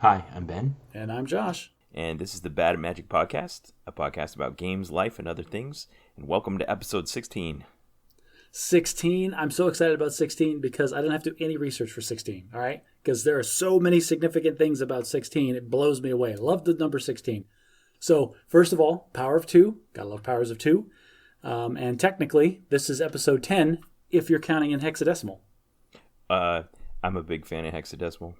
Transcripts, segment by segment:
Hi, I'm Ben. And I'm Josh. And this is the Bad at Magic Podcast, a podcast about games, life, and other things. And welcome to episode 16. 16. I'm so excited about 16 because I didn't have to do any research for 16, all right? Because there are so many significant things about 16. It blows me away. I love the number 16. So, first of all, power of 2. Gotta love powers of 2. And technically, this is episode 10 if you're counting in hexadecimal. I'm a big fan of hexadecimal.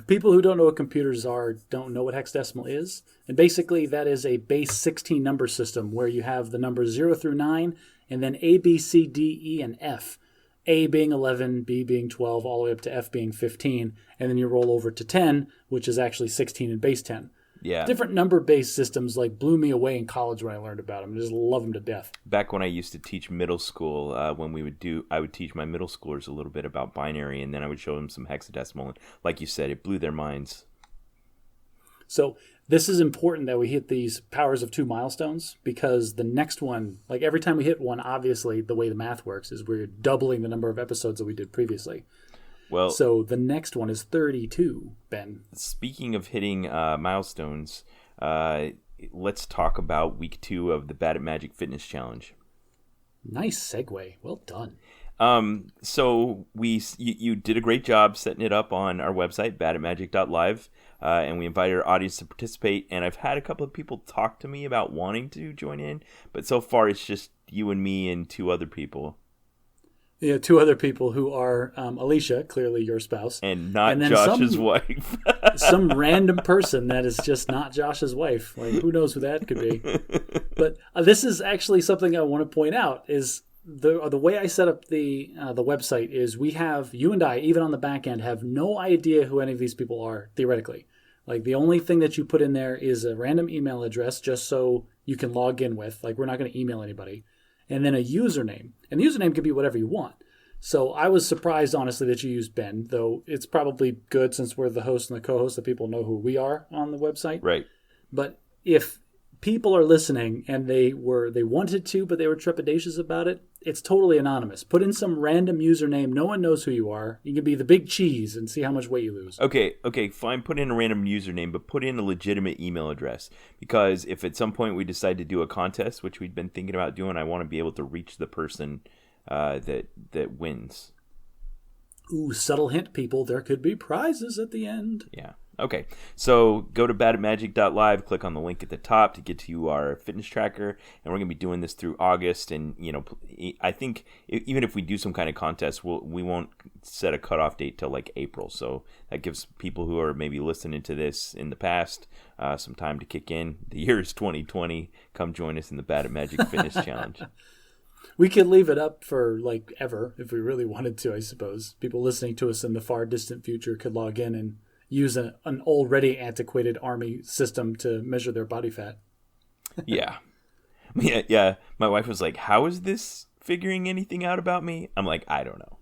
People who don't know what computers are don't know what hexadecimal is. And basically, that is a base 16 number system where you have the numbers 0 through 9 and then A, B, C, D, E, and F. A being 11, B being 12, all the way up to F being 15. And then you roll over to 10, which is actually 16 in base 10. Yeah. Different number-based systems blew me away in college when I learned about them. I just love them to death. Back when I used to teach middle school, I would teach my middle schoolers a little bit about binary, and then I would show them some hexadecimal. And like you said, it blew their minds. So this is important that we hit these powers of 2 milestones because the next one, every time we hit one, obviously the way the math works is we're doubling the number of episodes that we did previously. Well, so the next one is 32, Ben. Speaking of hitting milestones, let's talk about week 2 of the Bad at Magic Fitness Challenge. Nice segue. Well done. So you did a great job setting it up on our website, badatmagic.live, and we invited our audience to participate. And I've had a couple of people talk to me about wanting to join in, but so far it's just you and me and 2 other people. Yeah, 2 other people who are Alicia, clearly your spouse. And not Josh's wife. Some random person that is just not Josh's wife. Who knows who that could be. But this is actually something I want to point out is the way I set up the website is we have, you and I, even on the back end, have no idea who any of these people are, theoretically. The only thing that you put in there is a random email address just so you can log in with. We're not going to email anybody. And then a username. And the username can be whatever you want. So I was surprised, honestly, that you used Ben, though it's probably good since we're the host and the co-host that people know who we are on the website. Right. But if people are listening and they wanted to, but they were trepidatious about it, it's totally anonymous. Put in some random username. No one knows who you are. You can be the big cheese and see how much weight you lose. Okay, fine. Put in a random username, but put in a legitimate email address. Because if at some point we decide to do a contest, which we've been thinking about doing, I want to be able to reach the person that wins. Ooh, subtle hint, people. There could be prizes at the end. Yeah. Okay, so go to badatmagic.live, click on the link at the top to get to our fitness tracker, and we're going to be doing this through August, and I think even if we do some kind of contest, we won't set a cutoff date till April, so that gives people who are maybe listening to this in the past some time to kick in. The year is 2020. Come join us in the Bad at Magic Fitness Challenge. We could leave it up for ever if we really wanted to, I suppose. People listening to us in the far distant future could log in and use an already antiquated army system to measure their body fat. Yeah. Yeah. My wife was like, how is this figuring anything out about me? I'm like, I don't know.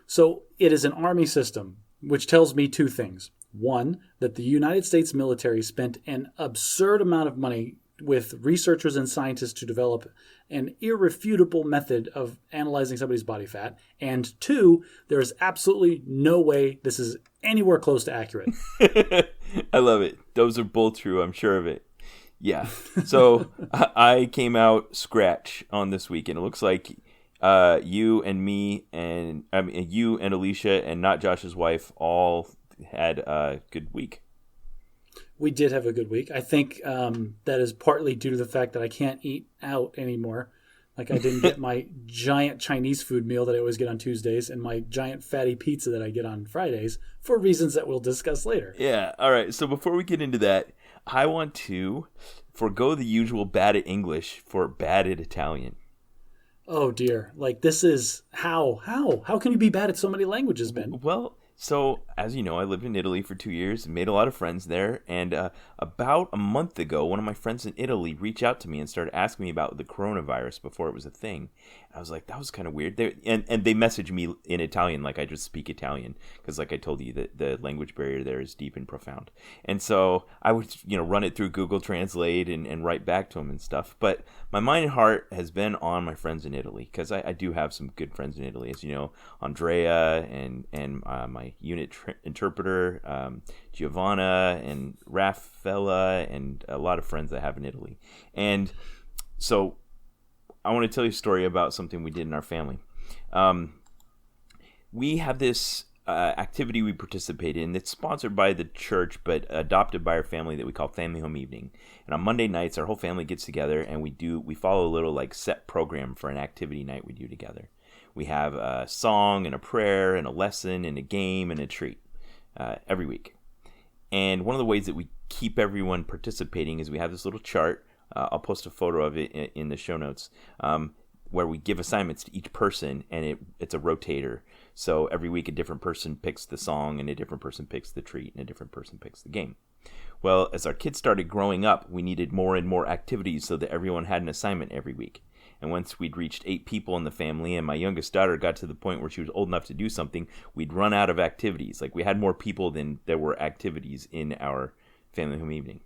So it is an army system, which tells me 2 things. One, that the United States military spent an absurd amount of money with researchers and scientists to develop an irrefutable method of analyzing somebody's body fat. And 2, there is absolutely no way this is anywhere close to accurate. I love it. Those are both true. I'm sure of it. Yeah. So I came out scratch on this week, and it looks like you and me and you and Alicia and not Josh's wife all had a good week. We did have a good week. I think that is partly due to the fact that I can't eat out anymore. I didn't get my giant Chinese food meal that I always get on Tuesdays and my giant fatty pizza that I get on Fridays for reasons that we'll discuss later. Yeah. All right. So before we get into that, I want to forgo the usual bad at English for bad at Italian. Oh, dear. This is how can you be bad at so many languages, Ben? Well, so, as you know, I lived in Italy for 2 years and made a lot of friends there. And about a month ago, one of my friends in Italy reached out to me and started asking me about the coronavirus before it was a thing. I was like, that was kind of weird. And they messaged me in Italian, like I just speak Italian. Because like I told you, the language barrier there is deep and profound. And so I would, run it through Google Translate and write back to them and stuff. But my mind and heart has been on my friends in Italy, because I do have some good friends in Italy, as you know, Andrea and my unit interpreter, Giovanna and Raffaella, and a lot of friends I have in Italy. And so I want to tell you a story about something we did in our family. We have this activity we participate in that's sponsored by the church but adopted by our family that we call Family Home Evening. And on Monday nights, our whole family gets together and we follow a little like set program for an activity night we do together. We have a song and a prayer and a lesson and a game and a treat every week. And one of the ways that we keep everyone participating is we have this little chart. I'll post a photo of it in the show notes, where we give assignments to each person, and it's a rotator. So every week a different person picks the song, and a different person picks the treat, and a different person picks the game. Well, as our kids started growing up, we needed more and more activities so that everyone had an assignment every week. And once we'd reached 8 people in the family, and my youngest daughter got to the point where she was old enough to do something, we'd run out of activities. Like, we had more people than there were activities in our Family Home Evening.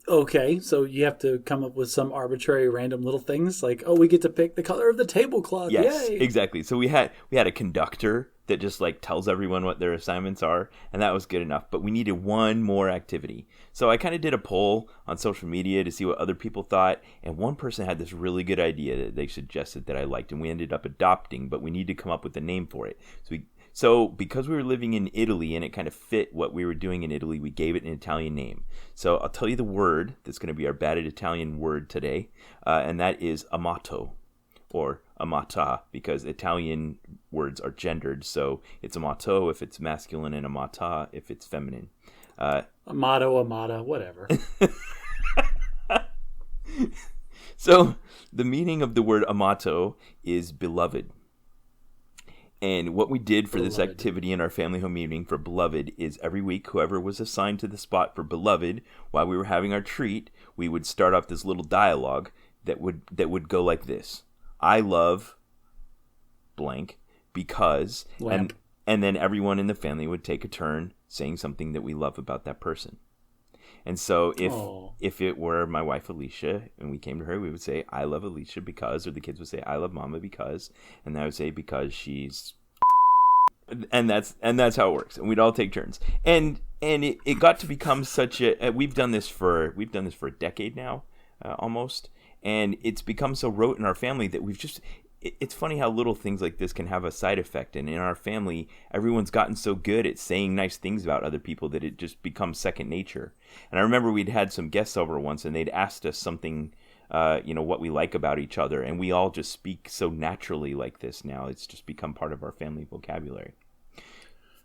Okay, so you have to come up with some arbitrary random little things like, oh, we get to pick the color of the tablecloth. Yes, Yay! Exactly. So we had a conductor that just like tells everyone what their assignments are, and that was good enough. But we needed one more activity. So I kind of did a poll on social media to see what other people thought, and one person had this really good idea that they suggested that I liked, and we ended up adopting, but we need to come up with a name for it. So because we were living in Italy and it kind of fit what we were doing in Italy, we gave it an Italian name. So I'll tell you the word that's going to be our batted Italian word today, and that is Amato, or Amata, because Italian words are gendered. So it's Amato if it's masculine and Amata if it's feminine. Amato, Amata, whatever. So the meaning of the word Amato is beloved. And what we did for this activity in our Family Home Evening for Beloved is every week, whoever was assigned to the spot for Beloved, while we were having our treat, we would start off this little dialogue that would go like this: I love blank because, and then everyone in the family would take a turn saying something that we love about that person. And so if it were my wife Alicia and we came to her, we would say, I love Alicia because, or the kids would say, I love Mama because, and I would say, because she's, and that's how it works. And we'd all take turns. And it got to become such a, we've done this for a decade now, almost. And it's become so rote in our family that it's funny how little things like this can have a side effect. And in our family, everyone's gotten so good at saying nice things about other people that it just becomes second nature. And I remember we'd had some guests over once and they'd asked us something, what we like about each other. And we all just speak so naturally like this now. It's just become part of our family vocabulary.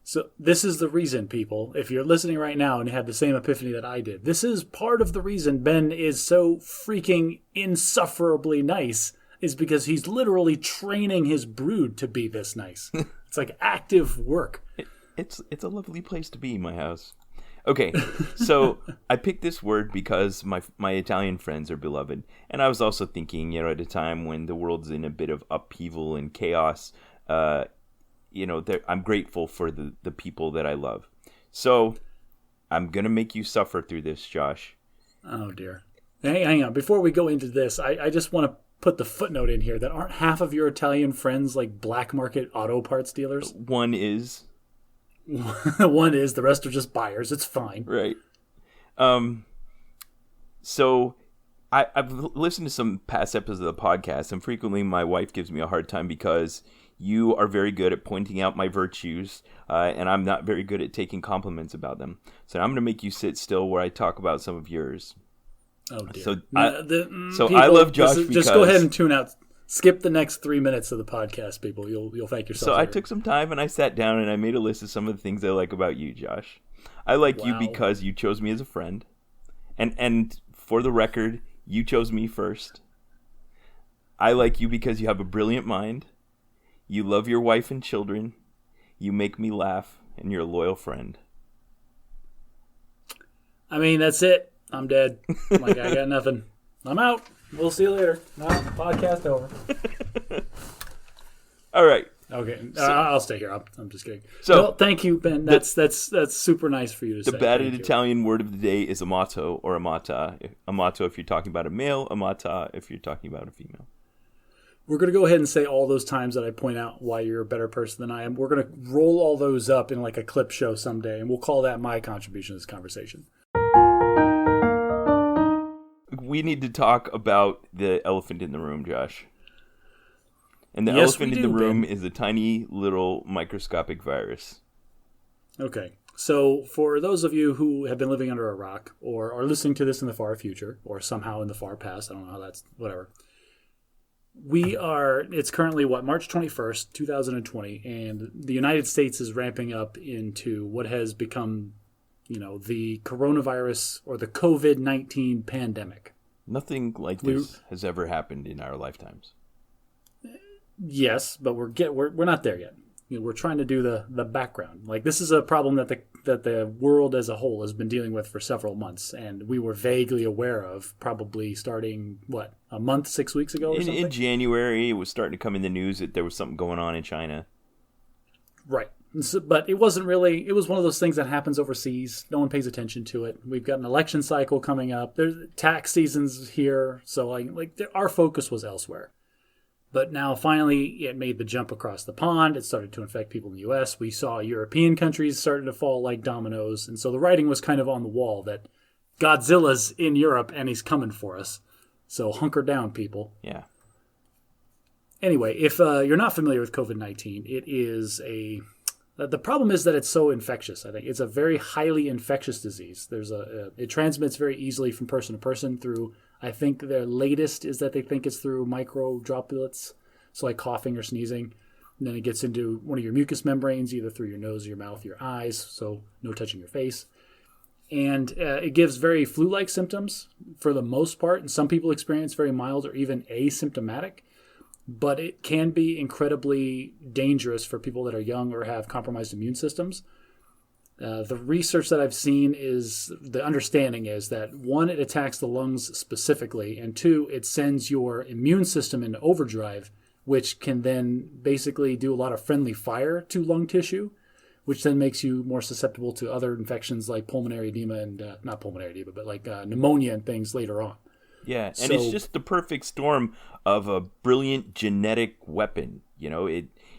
So this is the reason, people, if you're listening right now and you have the same epiphany that I did, this is part of the reason Ben is so freaking insufferably nice, is because he's literally training his brood to be this nice. It's like active work. It's a lovely place to be, my house. Okay, so I picked this word because my Italian friends are beloved. And I was also thinking, at a time when the world's in a bit of upheaval and chaos, I'm grateful for the people that I love. So I'm going to make you suffer through this, Josh. Oh, dear. Hang on. Before we go into this, I just want to put the footnote in here that aren't half of your Italian friends like black market auto parts dealers? One is. One is. The rest are just buyers. It's fine. Right. So I've listened to some past episodes of the podcast, and frequently my wife gives me a hard time because you are very good at pointing out my virtues, and I'm not very good at taking compliments about them. So I'm going to make you sit still where I talk about some of yours. Oh, dear. So people, I love Josh because... Just go ahead and tune out. Skip the next 3 minutes of the podcast, people. You'll thank yourself. So later. I took some time and I sat down and I made a list of some of the things I like about you, Josh. I like you because you chose me as a friend. And for the record, you chose me first. I like you because you have a brilliant mind. You love your wife and children. You make me laugh, and you're a loyal friend. I mean, that's it. I'm dead. I got nothing. I'm out. We'll see you later. No, podcast over. All right. Okay. I'll stay here. I'm just kidding. So, well, thank you, Ben. That's super nice for you to say. The batted Italian word of the day is amato or amata. Amato if you're talking about a male, amata if you're talking about a female. We're going to go ahead and say all those times that I point out why you're a better person than I am. We're going to roll all those up in like a clip show someday, and we'll call that my contribution to this conversation. We need to talk about the elephant in the room, Josh. And the elephant in the room is a tiny little microscopic virus. Okay. So for those of you who have been living under a rock or are listening to this in the far future or somehow in the far past, I don't know how that's, whatever. It's currently March 21st, 2020, and the United States is ramping up into what has become, the coronavirus or the COVID-19 pandemic. Nothing like this has ever happened in our lifetimes. Yes, but we're not there yet. We're trying to do the background. Like, this is a problem that the world as a whole has been dealing with for several months, and we were vaguely aware of probably starting, a month, 6 weeks ago or something? In January, it was starting to come in the news that there was something going on in China. Right. So, but it wasn't really, it was one of those things that happens overseas. No one pays attention to it. We've got an election cycle coming up. There's tax seasons here. So our focus was elsewhere. But now, finally, it made the jump across the pond. It started to infect people in the U.S. We saw European countries starting to fall like dominoes. And so the writing was kind of on the wall that Godzilla's in Europe and he's coming for us. So hunker down, people. Yeah. Anyway, if you're not familiar with COVID-19, it is the problem is that it's so infectious, I think. It's a very highly infectious disease. It transmits very easily from person to person through, I think their latest is that they think it's through micro droplets, so like coughing or sneezing. And then it gets into one of your mucous membranes, either through your nose, your mouth, your eyes, so no touching your face. And it gives very flu-like symptoms for the most part, and some people experience very mild or even asymptomatic. But it can be incredibly dangerous for people that are young or have compromised immune systems. The research that I've seen the understanding is that, one, it attacks the lungs specifically, and two, it sends your immune system into overdrive, which can then basically do a lot of friendly fire to lung tissue, which then makes you more susceptible to other infections like pulmonary edema and, not pulmonary edema, but like pneumonia and things later on. Yeah, and it's just the perfect storm of a brilliant genetic weapon.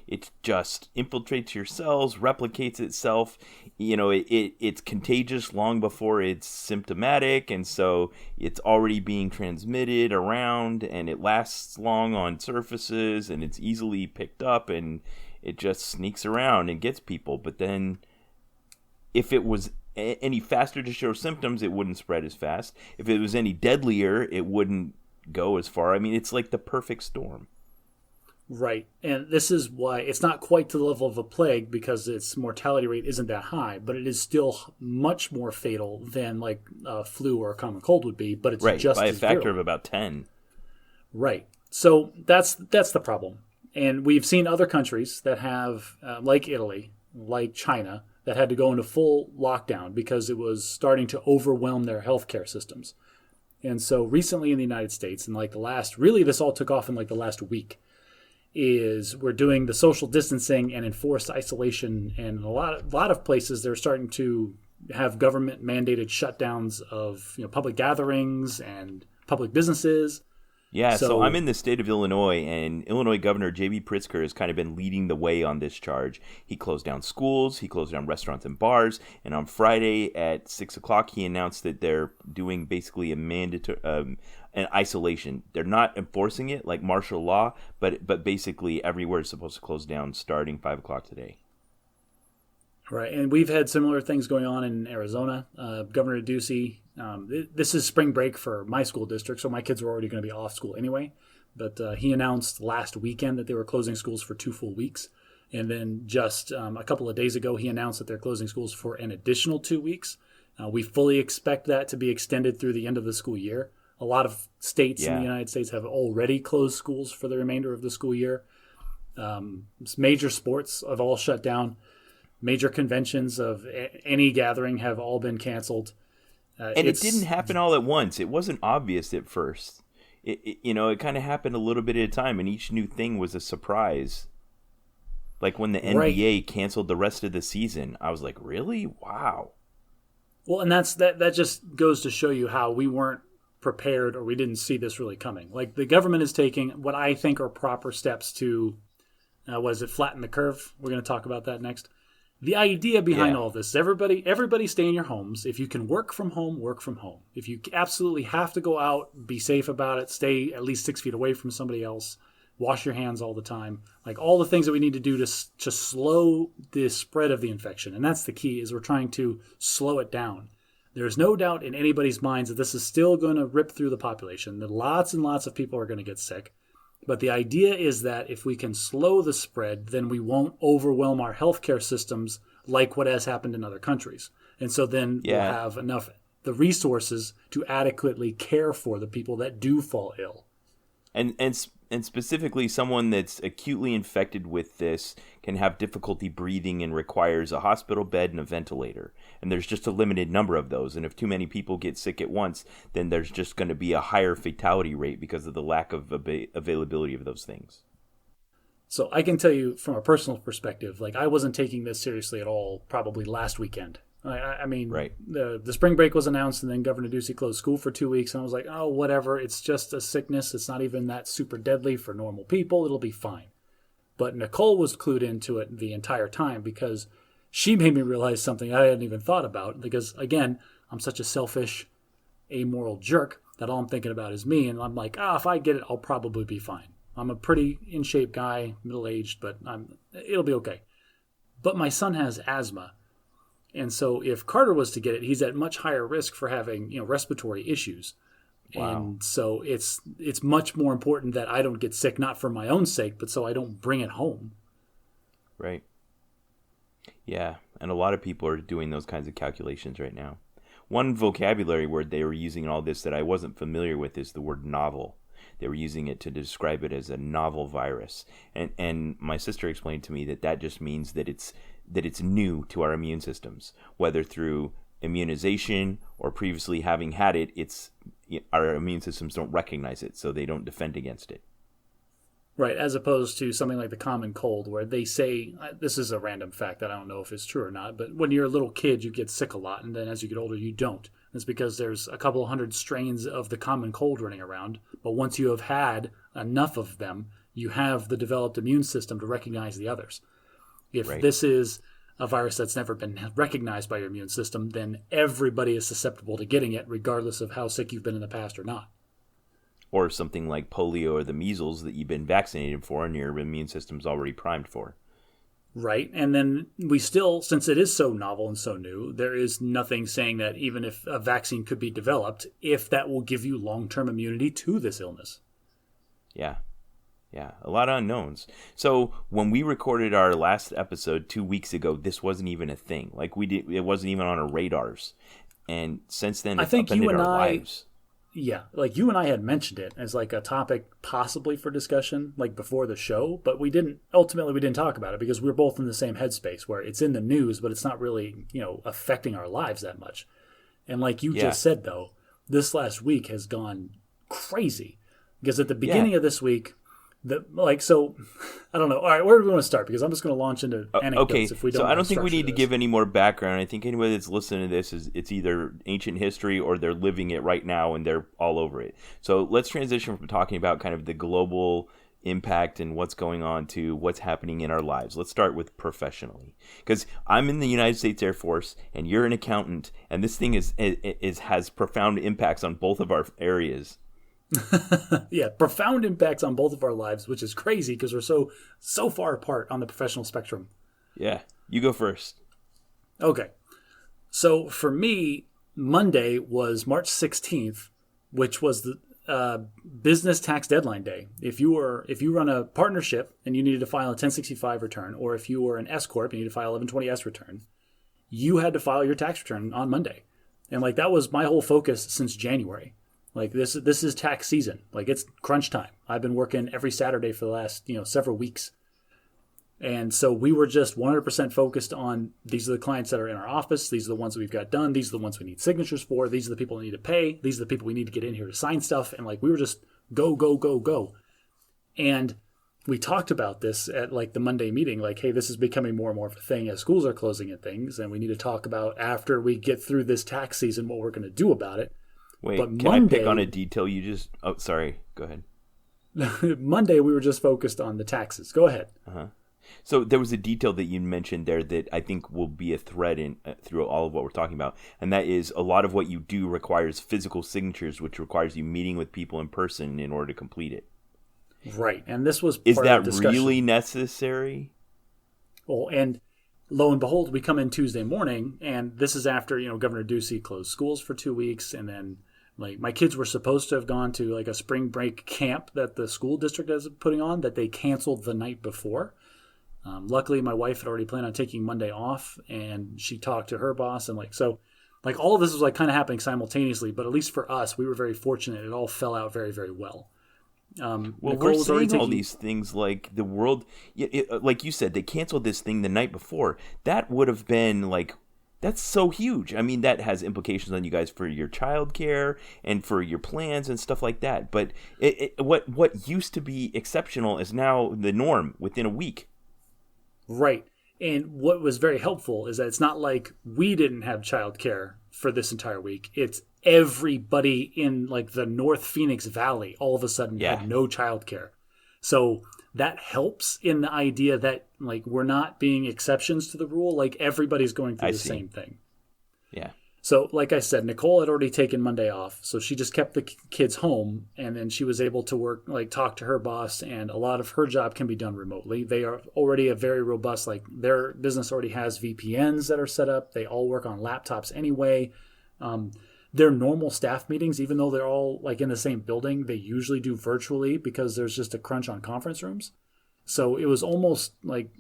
It just infiltrates your cells, replicates itself. It's contagious long before it's symptomatic, and so it's already being transmitted around, and it lasts long on surfaces, and it's easily picked up, and it just sneaks around and gets people. But then, if it was any faster to show symptoms, it wouldn't spread as fast. If it was any deadlier, it wouldn't go as far. I mean, it's like the perfect storm. Right. And this is why it's not quite to the level of a plague, because its mortality rate isn't that high, but it is still much more fatal than like a flu or a common cold would be, but it's just by a as factor virulent. of about 10. Right. So that's the problem. And we've seen other countries that have, like Italy, like China, that had to go into full lockdown because it was starting to overwhelm their healthcare systems. And so recently in the United States, and this all took off in like the last week, is we're doing the social distancing and enforced isolation. And a lot of places, they're starting to have government mandated shutdowns of public gatherings and public businesses. Yeah, so I'm in the state of Illinois, and Illinois Governor J.B. Pritzker has kind of been leading the way on this charge. He closed down schools, he closed down restaurants and bars, and on Friday at 6 o'clock, he announced that they're doing basically a mandatory an isolation. They're not enforcing it like martial law, but basically everywhere is supposed to close down starting 5 o'clock today. Right, and we've had similar things going on in Arizona. Governor Ducey, this is spring break for my school district, so my kids were already going to be off school anyway. But he announced last weekend that they were closing schools for 2 full weeks. And then just a couple of days ago, he announced that they're closing schools for an additional 2 weeks. We fully expect that to be extended through the end of the school year. A lot of states in the United States have already closed schools for the remainder of the school year. Major sports have all shut down. Major conventions of any gathering have all been canceled. And it didn't happen all at once. It wasn't obvious at first. It kind of happened a little bit at a time, and each new thing was a surprise. Like when the NBA canceled the rest of the season, I was like, really? Wow. Well, and that just goes to show you how we weren't prepared or we didn't see this really coming. Like the government is taking what I think are proper steps to, flatten the curve? We're going to talk about that next. The idea behind all this, everybody stay in your homes. If you can work from home, work from home. If you absolutely have to go out, be safe about it. Stay at least 6 feet away from somebody else. Wash your hands all the time. Like all the things that we need to do to slow the spread of the infection. And that's the key, is we're trying to slow it down. There's no doubt in anybody's minds that this is still going to rip through the population, that lots and lots of people are going to get sick. But the idea is that if we can slow the spread, then we won't overwhelm our healthcare systems like what has happened in other countries. And so then we'll have enough the resources to adequately care for the people that do fall ill. And specifically, someone that's acutely infected with this can have difficulty breathing and requires a hospital bed and a ventilator. And there's just a limited number of those. And if too many people get sick at once, then there's just going to be a higher fatality rate because of the lack of availability of those things. So I can tell you from a personal perspective, like I wasn't taking this seriously at all probably last weekend. I mean, right. The spring break was announced and then Governor Ducey closed school for 2 weeks. And I was like, oh, whatever. It's just a sickness. It's not even that super deadly for normal people. It'll be fine. But Nicole was clued into it the entire time because she made me realize something I hadn't even thought about. Because, again, I'm such a selfish, amoral jerk that all I'm thinking about is me. And I'm like, if I get it, I'll probably be fine. I'm a pretty in-shape guy, middle-aged, but it'll be okay. But my son has asthma. And so if Carter was to get it, he's at much higher risk for having, respiratory issues. Wow. And so it's much more important that I don't get sick, not for my own sake, but so I don't bring it home. Right. Yeah. And a lot of people are doing those kinds of calculations right now. One vocabulary word they were using in all this that I wasn't familiar with is the word novel. They were using it to describe it as a novel virus. And my sister explained to me that just means that it's new to our immune systems, whether through immunization or previously having had it, our immune systems don't recognize it, so they don't defend against it. Right, as opposed to something like the common cold, where they say, this is a random fact that I don't know if it's true or not, but when you're a little kid, you get sick a lot, and then as you get older, you don't. It's because there's a couple of hundred strains of the common cold running around, but once you have had enough of them, you have the developed immune system to recognize the others. If this is a virus that's never been recognized by your immune system, then everybody is susceptible to getting it, regardless of how sick you've been in the past or not. Or something like polio or the measles that you've been vaccinated for and your immune system's already primed for. Right. And then we still, since it is so novel and so new, there is nothing saying that even if a vaccine could be developed, if that will give you long-term immunity to this illness. Yeah. Yeah, a lot of unknowns. So when we recorded our last episode 2 weeks ago, this wasn't even a thing. Like it wasn't even on our radars. And since then, it's upended our lives. Yeah, like you and I had mentioned it as like a topic possibly for discussion, like before the show, but we didn't talk about it because we were both in the same headspace where it's in the news, but it's not really, affecting our lives that much. And like you just said, though, this last week has gone crazy because at the beginning of this week, I don't know. All right, where do we want to start? Because I'm just going to launch into anecdotes if we don't. So I don't think we need to give any more background. I think anybody that's listening to this it's either ancient history or they're living it right now and they're all over it. So let's transition from talking about kind of the global impact and what's going on to what's happening in our lives. Let's start with professionally, because I'm in the United States Air Force and you're an accountant, and this thing has profound impacts on both of our areas. Yeah, profound impacts on both of our lives, which is crazy because we're so far apart on the professional spectrum. Yeah, you go first. Okay. So for me, Monday was March 16th, which was the business tax deadline day. If you run a partnership and you needed to file a 1065 return, or if you were an S corp and you needed to file 1120S return, you had to file your tax return on Monday. And like that was my whole focus since January. Like this is tax season. Like it's crunch time. I've been working every Saturday for the last, several weeks. And so we were just 100% focused on these are the clients that are in our office. These are the ones that we've got done. These are the ones we need signatures for. These are the people we need to pay. These are the people we need to get in here to sign stuff. And like we were just go, go, go, go. And we talked about this at like the Monday meeting, like, hey, this is becoming more and more of a thing as schools are closing and things. And we need to talk about after we get through this tax season, what we're going to do about it. Wait, But can I pick Monday, on a detail you just... Oh, sorry. Go ahead. Monday we were just focused on the taxes. Go ahead. Uh-huh. So there was a detail that you mentioned there that I think will be a thread in through all of what we're talking about, and that is a lot of what you do requires physical signatures, which requires you meeting with people in person in order to complete it. Right, and this was Is part that of the discussion. really necessary? Well, and lo and behold, we come in Tuesday morning, and this is after Governor Ducey closed schools for 2 weeks, and then like my kids were supposed to have gone to like a spring break camp that the school district is putting on that they canceled the night before. Luckily, my wife had already planned on taking Monday off, and she talked to her boss, and all of this was like kind of happening simultaneously. But at least for us, we were very fortunate; it all fell out very, very well. Well, Nicole we're was already seeing all taking... these things like the world, like you said, they canceled this thing the night before. That would have been like, that's so huge. I mean, that has implications on you guys for your childcare and for your plans and stuff like that. But what used to be exceptional is now the norm within a week. Right. And what was very helpful is that it's not like we didn't have childcare for this entire week. It's everybody in like the North Phoenix Valley all of a sudden had no childcare. So that helps in the idea that like we're not being exceptions to the rule. Like everybody's going through the same thing. Yeah. So like I said, Nicole had already taken Monday off. So she just kept the kids home, and then she was able to work, like talk to her boss, and a lot of her job can be done remotely. They are already a very robust, like their business already has VPNs that are set up. They all work on laptops anyway. Their normal staff meetings, even though they're all like in the same building, they usually do virtually because there's just a crunch on conference rooms. So it was almost like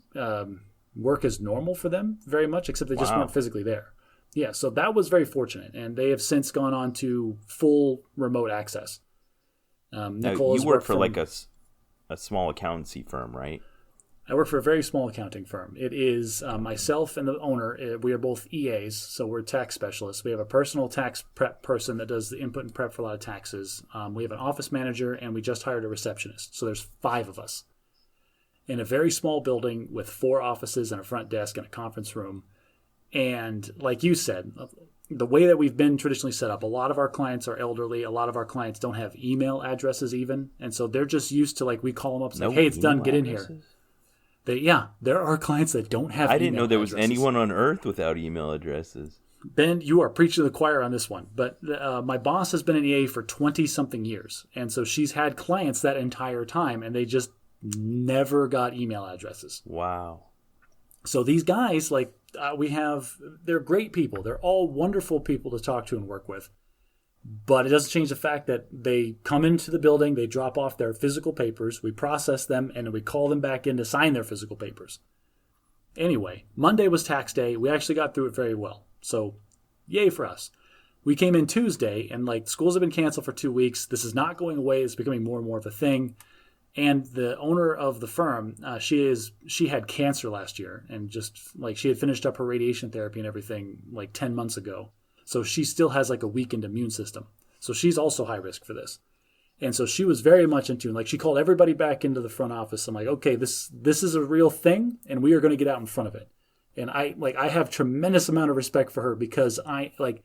work as normal for them very much, except they just weren't physically there. Yeah, so that was very fortunate, and they have since gone on to full remote access. Nicole, you work for like a small accountancy firm, right? I work for a very small accounting firm. It is myself and the owner. We are both EAs, so we're tax specialists. We have a personal tax prep person that does the input and prep for a lot of taxes. We have an office manager, and we just hired a receptionist. So there's 5 of us in a very small building with 4 offices and a front desk and a conference room. And like you said, the way that we've been traditionally set up, a lot of our clients are elderly. A lot of our clients don't have email addresses even. And so they're just used to like we call them up and say, hey, it's done. Get in here. There are clients that don't have email addresses. I didn't know there was anyone on earth without email addresses. Ben, you are preaching to the choir on this one. But my boss has been an EA for 20-something years. And so she's had clients that entire time, and they just never got email addresses. Wow. So these guys, like they're great people. They're all wonderful people to talk to and work with. But it doesn't change the fact that they come into the building, they drop off their physical papers, we process them, and then we call them back in to sign their physical papers. Anyway, Monday was tax day. We actually got through it very well. So yay for us. We came in Tuesday, and like schools have been canceled for 2 weeks. This is not going away. It's becoming more and more of a thing. And the owner of the firm, she had cancer last year, and just like she had finished up her radiation therapy and everything like 10 months ago. So she still has like a weakened immune system. So she's also high risk for this. And so she was very much in tune. Like she called everybody back into the front office. I'm like, okay, this is a real thing, and we are going to get out in front of it. And I have tremendous amount of respect for her because 90%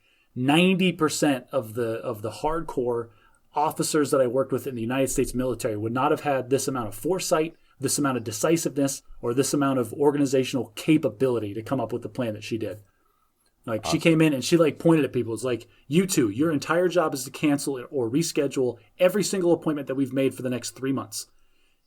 of the hardcore officers that I worked with in the United States military would not have had this amount of foresight, this amount of decisiveness, or this amount of organizational capability to come up with the plan that she did. Like she came in and she like pointed at people. It's like, you two, your entire job is to cancel or reschedule every single appointment that we've made for the next 3 months.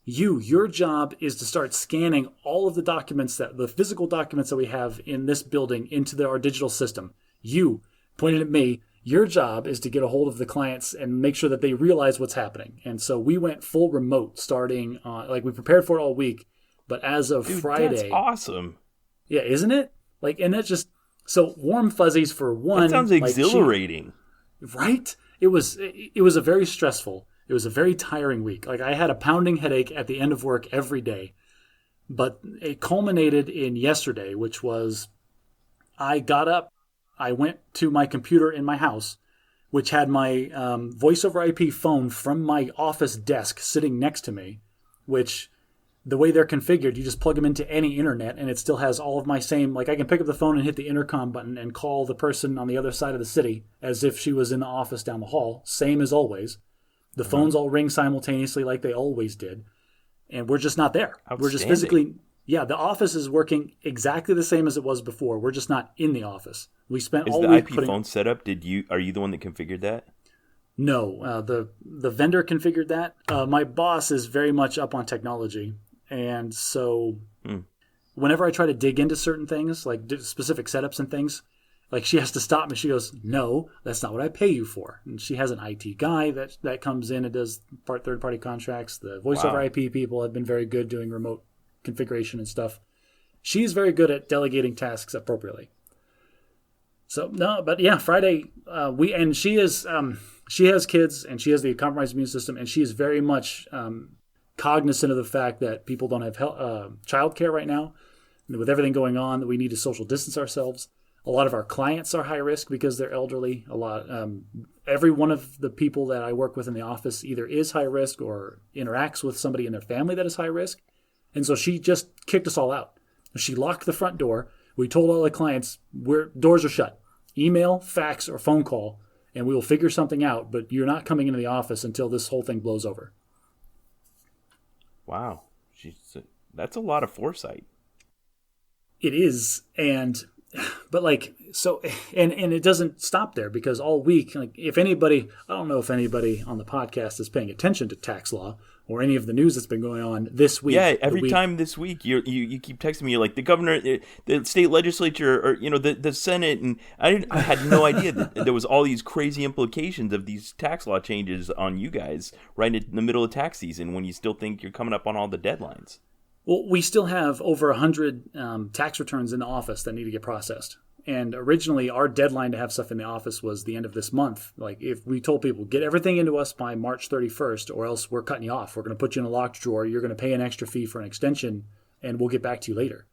Your job is to start scanning all of the documents, the physical documents that we have in this building into our digital system. You, pointed at me, your job is to get a hold of the clients and make sure that they realize what's happening. And so we went full remote starting, we prepared for it all week. But as of Friday. That's awesome. Yeah, isn't it? Like, and that's just, so warm fuzzies for one. That sounds exhilarating. Right? It was a very stressful, it was a very tiring week. Like I had a pounding headache at the end of work every day. But it culminated in yesterday, which was I got up. I went to my computer in my house, which had my voice over IP phone from my office desk sitting next to me, which the way they're configured, you just plug them into any internet and it still has all of my same, like I can pick up the phone and hit the intercom button and call the person on the other side of the city as if she was in the office down the hall, same as always. The phones all ring simultaneously like they always did. And we're just not there. We're just physically, the office is working exactly the same as it was before. We're just not in the office. We spent all week the IP phone setup, are you the one that configured that? No, the vendor configured that. My boss is very much up on technology. And so whenever I try to dig into certain things, like specific setups and things, like she has to stop me. She goes, no, that's not what I pay you for. And she has an IT guy that comes in and does third-party contracts. The voice over IP people have been very good doing remote configuration and stuff. She's very good at delegating tasks appropriately. So, no, but yeah, Friday, she has kids and she has the compromised immune system, and she is very much cognizant of the fact that people don't have childcare right now. And with everything going on, that we need to social distance ourselves. A lot of our clients are high risk because they're elderly. Every one of the people that I work with in the office either is high risk or interacts with somebody in their family that is high risk. And so she just kicked us all out. She locked the front door. We told all the clients, doors are shut. Email, fax, or phone call, and we will figure something out, but you're not coming into the office until this whole thing blows over. Wow. That's a lot of foresight. It is. But it doesn't stop there, because all week, like if anybody, I don't know if anybody on the podcast is paying attention to tax law or any of the news that's been going on this week. Yeah, every time this week you keep texting me, you're like, the governor, the state legislature, or the Senate, and I had no idea that there was all these crazy implications of these tax law changes on you guys right in the middle of tax season when you still think you're coming up on all the deadlines. Well, we still have over 100 tax returns in the office that need to get processed. And originally, our deadline to have stuff in the office was the end of this month. Like, if we told people, get everything into us by March 31st, or else we're cutting you off. We're going to put you in a locked drawer. You're going to pay an extra fee for an extension, and we'll get back to you later.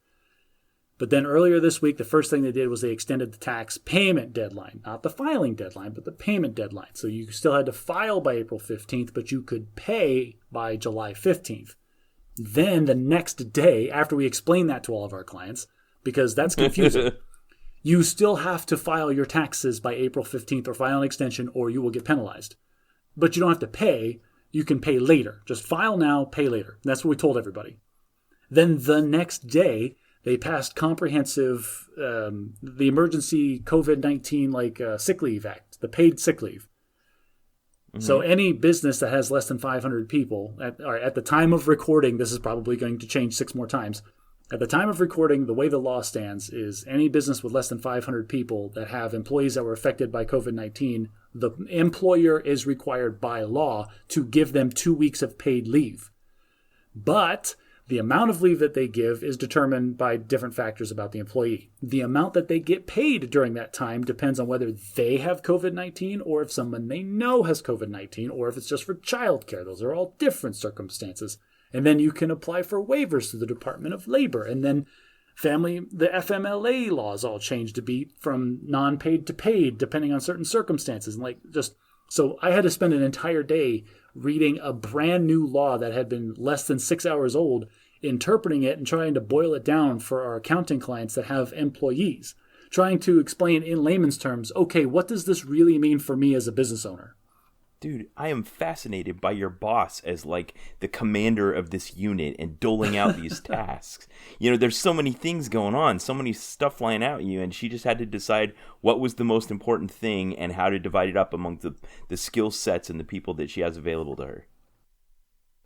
But then earlier this week, the first thing they did was they extended the tax payment deadline. Not the filing deadline, but the payment deadline. So you still had to file by April 15th, but you could pay by July 15th. Then the next day, after we explain that to all of our clients, because that's confusing, you still have to file your taxes by April 15th or file an extension, or you will get penalized. But you don't have to pay. You can pay later. Just file now, pay later. That's what we told everybody. Then the next day, they passed comprehensive, the emergency COVID-19 sick leave act, the paid sick leave. Mm-hmm. So any business that has less than 500 people, at the time of recording, this is probably going to change 6 more times. At the time of recording, the way the law stands is any business with less than 500 people that have employees that were affected by COVID-19, the employer is required by law to give them 2 weeks of paid leave. But the amount of leave that they give is determined by different factors about the employee. The amount that they get paid during that time depends on whether they have COVID-19 or if someone they know has COVID-19 or if it's just for childcare. Those are all different circumstances. And then you can apply for waivers to the Department of Labor. And then the FMLA laws all change to be from non-paid to paid depending on certain circumstances. And so I had to spend an entire day reading a brand new law that had been less than 6 hours old, interpreting it and trying to boil it down for our accounting clients that have employees, trying to explain in layman's terms, okay, what does this really mean for me as a business owner? Dude, I am fascinated by your boss as the commander of this unit and doling out these tasks. There's so many things going on, so many stuff flying out at you, and she just had to decide what was the most important thing and how to divide it up among the skill sets and the people that she has available to her.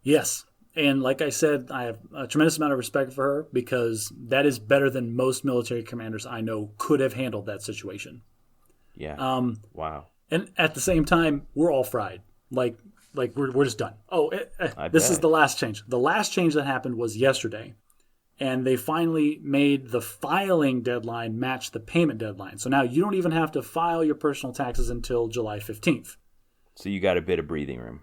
Yes. And like I said, I have a tremendous amount of respect for her because that is better than most military commanders I know could have handled that situation. Yeah. Wow. And at the same time, we're all fried. We're just done. This is the last change. The last change that happened was yesterday. And they finally made the filing deadline match the payment deadline. So now you don't even have to file your personal taxes until July 15th. So you got a bit of breathing room.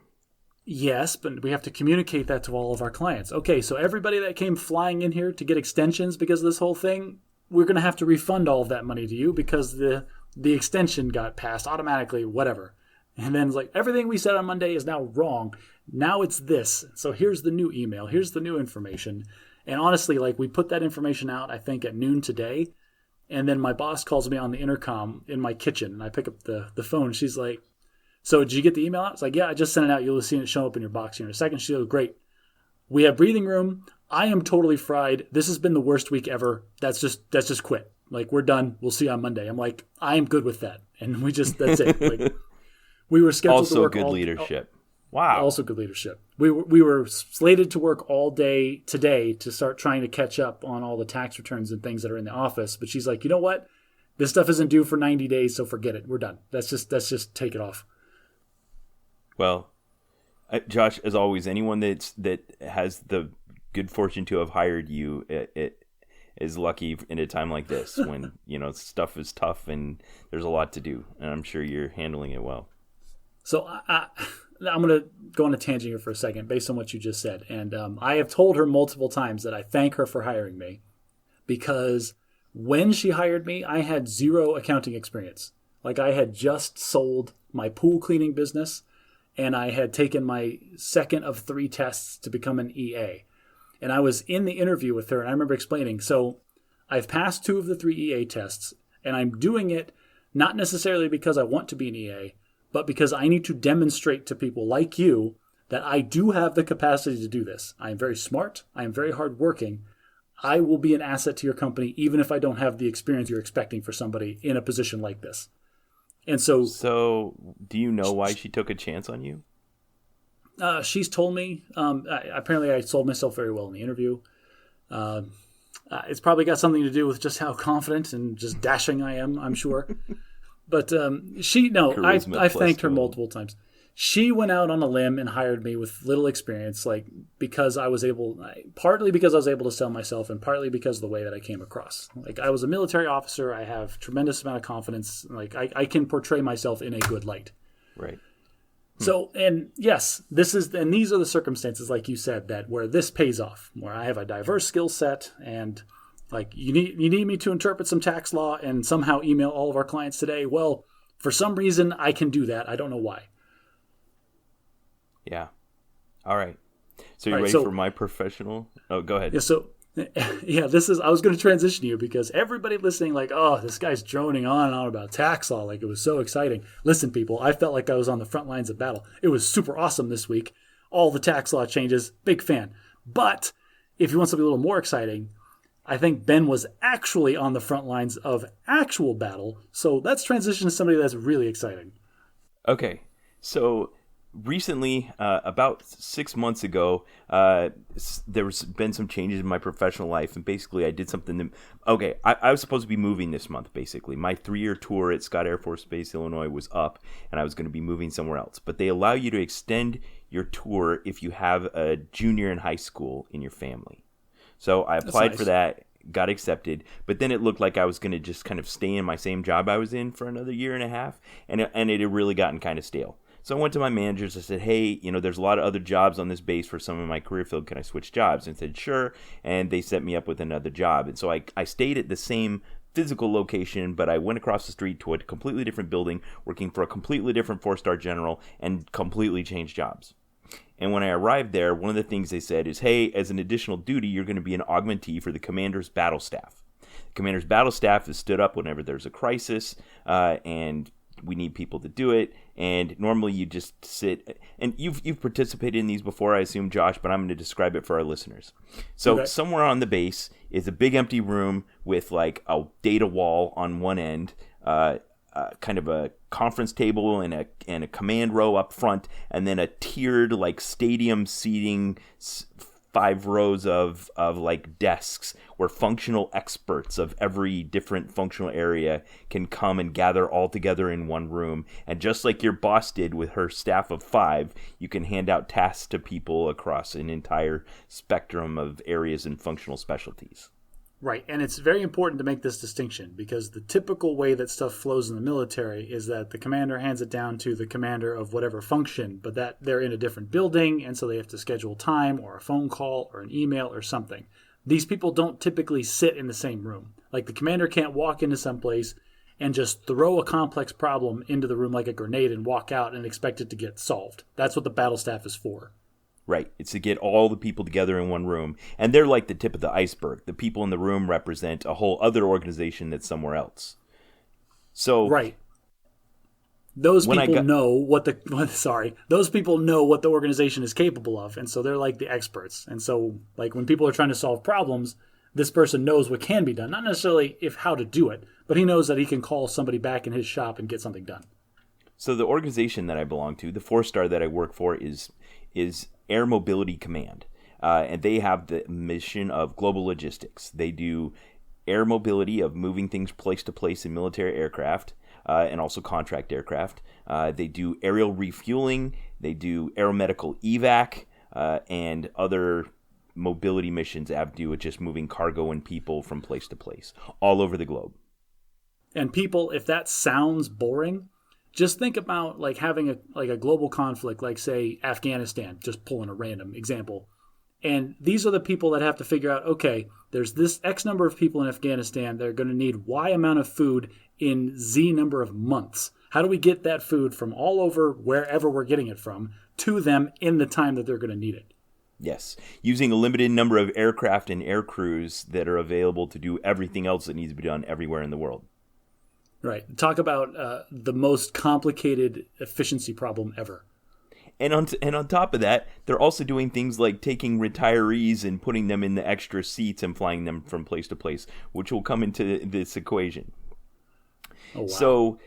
Yes, but we have to communicate that to all of our clients. Okay, so everybody that came flying in here to get extensions because of this whole thing, we're going to have to refund all of that money to you because the extension got passed automatically, whatever. And then it's like, everything we said on Monday is now wrong. Now it's this. So here's the new email. Here's the new information. And honestly, like, we put that information out, I think, at noon today. And then my boss calls me on the intercom in my kitchen. And I pick up the phone. She's like, so did you get the email out? It's like, yeah, I just sent it out. You'll see it show up in your box here in a second. She goes, great. We have breathing room. I am totally fried. This has been the worst week ever. That's just quit. Like, we're done. We'll see you on Monday. I'm like, I am good with that. And that's it. Like, we were scheduled to work good leadership. Wow. Also good leadership. We were slated to work all day today to start trying to catch up on all the tax returns and things that are in the office. But she's like, you know what? This stuff isn't due for 90 days, so forget it. We're done. Let's just take it off. Well, Josh, as always, anyone that has the good fortune to have hired you, it is lucky in a time like this when, stuff is tough and there's a lot to do. And I'm sure you're handling it well. So I'm going to go on a tangent here for a second based on what you just said. And I have told her multiple times that I thank her for hiring me, because when she hired me, I had zero accounting experience. Like, I had just sold my pool cleaning business, and I had taken my second of 3 tests to become an EA. And I was in the interview with her, and I remember explaining, so I've passed 2 of the 3 EA tests, and I'm doing it not necessarily because I want to be an EA, but because I need to demonstrate to people like you that I do have the capacity to do this. I am very smart. I am very hardworking. I will be an asset to your company, even if I don't have the experience you're expecting for somebody in a position like this. And so do you know why she took a chance on you? She's told me. Apparently, I sold myself very well in the interview. It's probably got something to do with just how confident and just dashing I am, I'm sure. But I've thanked her multiple times. She went out on a limb and hired me with little experience, partly because I was able to sell myself, and partly because of the way that I came across. Like, I was a military officer. I have tremendous amount of confidence. Like, I can portray myself in a good light. Right. So, and yes, these are the circumstances, like you said, that where this pays off, where I have a diverse skill set, and like, you need me to interpret some tax law and somehow email all of our clients today. Well, for some reason, I can do that. I don't know why. Yeah. All right. So you're ready for my professional? Oh, go ahead. Yeah. So, I was going to transition you, because everybody listening, like, oh, this guy's droning on and on about tax law. Like, it was so exciting. Listen, people, I felt like I was on the front lines of battle. It was super awesome this week. All the tax law changes. Big fan. But if you want something a little more exciting, I think Ben was actually on the front lines of actual battle. So let's transition to somebody that's really exciting. Okay. So recently, about 6 months ago, there's been some changes in my professional life, and basically I did something I was supposed to be moving this month. Basically, my 3-year tour at Scott Air Force Base, Illinois was up, and I was going to be moving somewhere else. But they allow you to extend your tour if you have a junior in high school in your family. So I applied for that, got accepted, but then it looked like I was going to just kind of stay in my same job I was in for another year and a half, and it had really gotten kind of stale. So I went to my managers. I said, hey, there's a lot of other jobs on this base for some of my career field. Can I switch jobs? And said, sure. And they set me up with another job. And so I stayed at the same physical location, but I went across the street to a completely different building, working for a completely different 4-star general, and completely changed jobs. And when I arrived there, one of the things they said is, hey, as an additional duty, you're going to be an augmentee for the commander's battle staff. The commander's battle staff is stood up whenever there's a crisis, and we need people to do it. And normally you just sit, and you've participated in these before, I assume, Josh, but I'm going to describe it for our listeners. So Somewhere on the base is a big empty room with like a data wall on one end, kind of a conference table and a command row up front, and then a tiered like stadium seating, 5 rows of like desks where functional experts of every different functional area can come and gather all together in one room. And just like your boss did with her staff of 5, you can hand out tasks to people across an entire spectrum of areas and functional specialties. Right, and it's very important to make this distinction, because the typical way that stuff flows in the military is that the commander hands it down to the commander of whatever function, but that they're in a different building, and so they have to schedule time or a phone call or an email or something. These people don't typically sit in the same room. Like, the commander can't walk into some place and just throw a complex problem into the room like a grenade and walk out and expect it to get solved. That's what the battle staff is for. Right. It's to get all the people together in one room. And they're like the tip of the iceberg. The people in the room represent a whole other organization that's somewhere else. So right. Those people know what the organization is capable of, and so they're like the experts. And so like when people are trying to solve problems, this person knows what can be done, not necessarily how to do it, but he knows that he can call somebody back in his shop and get something done. So the organization that I belong to, the 4-star that I work for, is Air Mobility Command, and they have the mission of global logistics. They do air mobility of moving things place to place in military aircraft. And also contract aircraft. They do aerial refueling. They do aeromedical evac and other mobility missions that have to do with just moving cargo and people from place to place all over the globe. And people, if that sounds boring, just think about like having a global conflict, like say Afghanistan, just pulling a random example. And these are the people that have to figure out, okay, there's this X number of people in Afghanistan that are going to need Y amount of food in Z number of months. How do we get that food from all over, wherever we're getting it from, to them in the time that they're going to need it? Yes, using a limited number of aircraft and air crews that are available to do everything else that needs to be done everywhere in the world. Right. Talk about the most complicated efficiency problem ever. And on top of that, they're also doing things like taking retirees and putting them in the extra seats and flying them from place to place, which will come into this equation. Oh, wow. So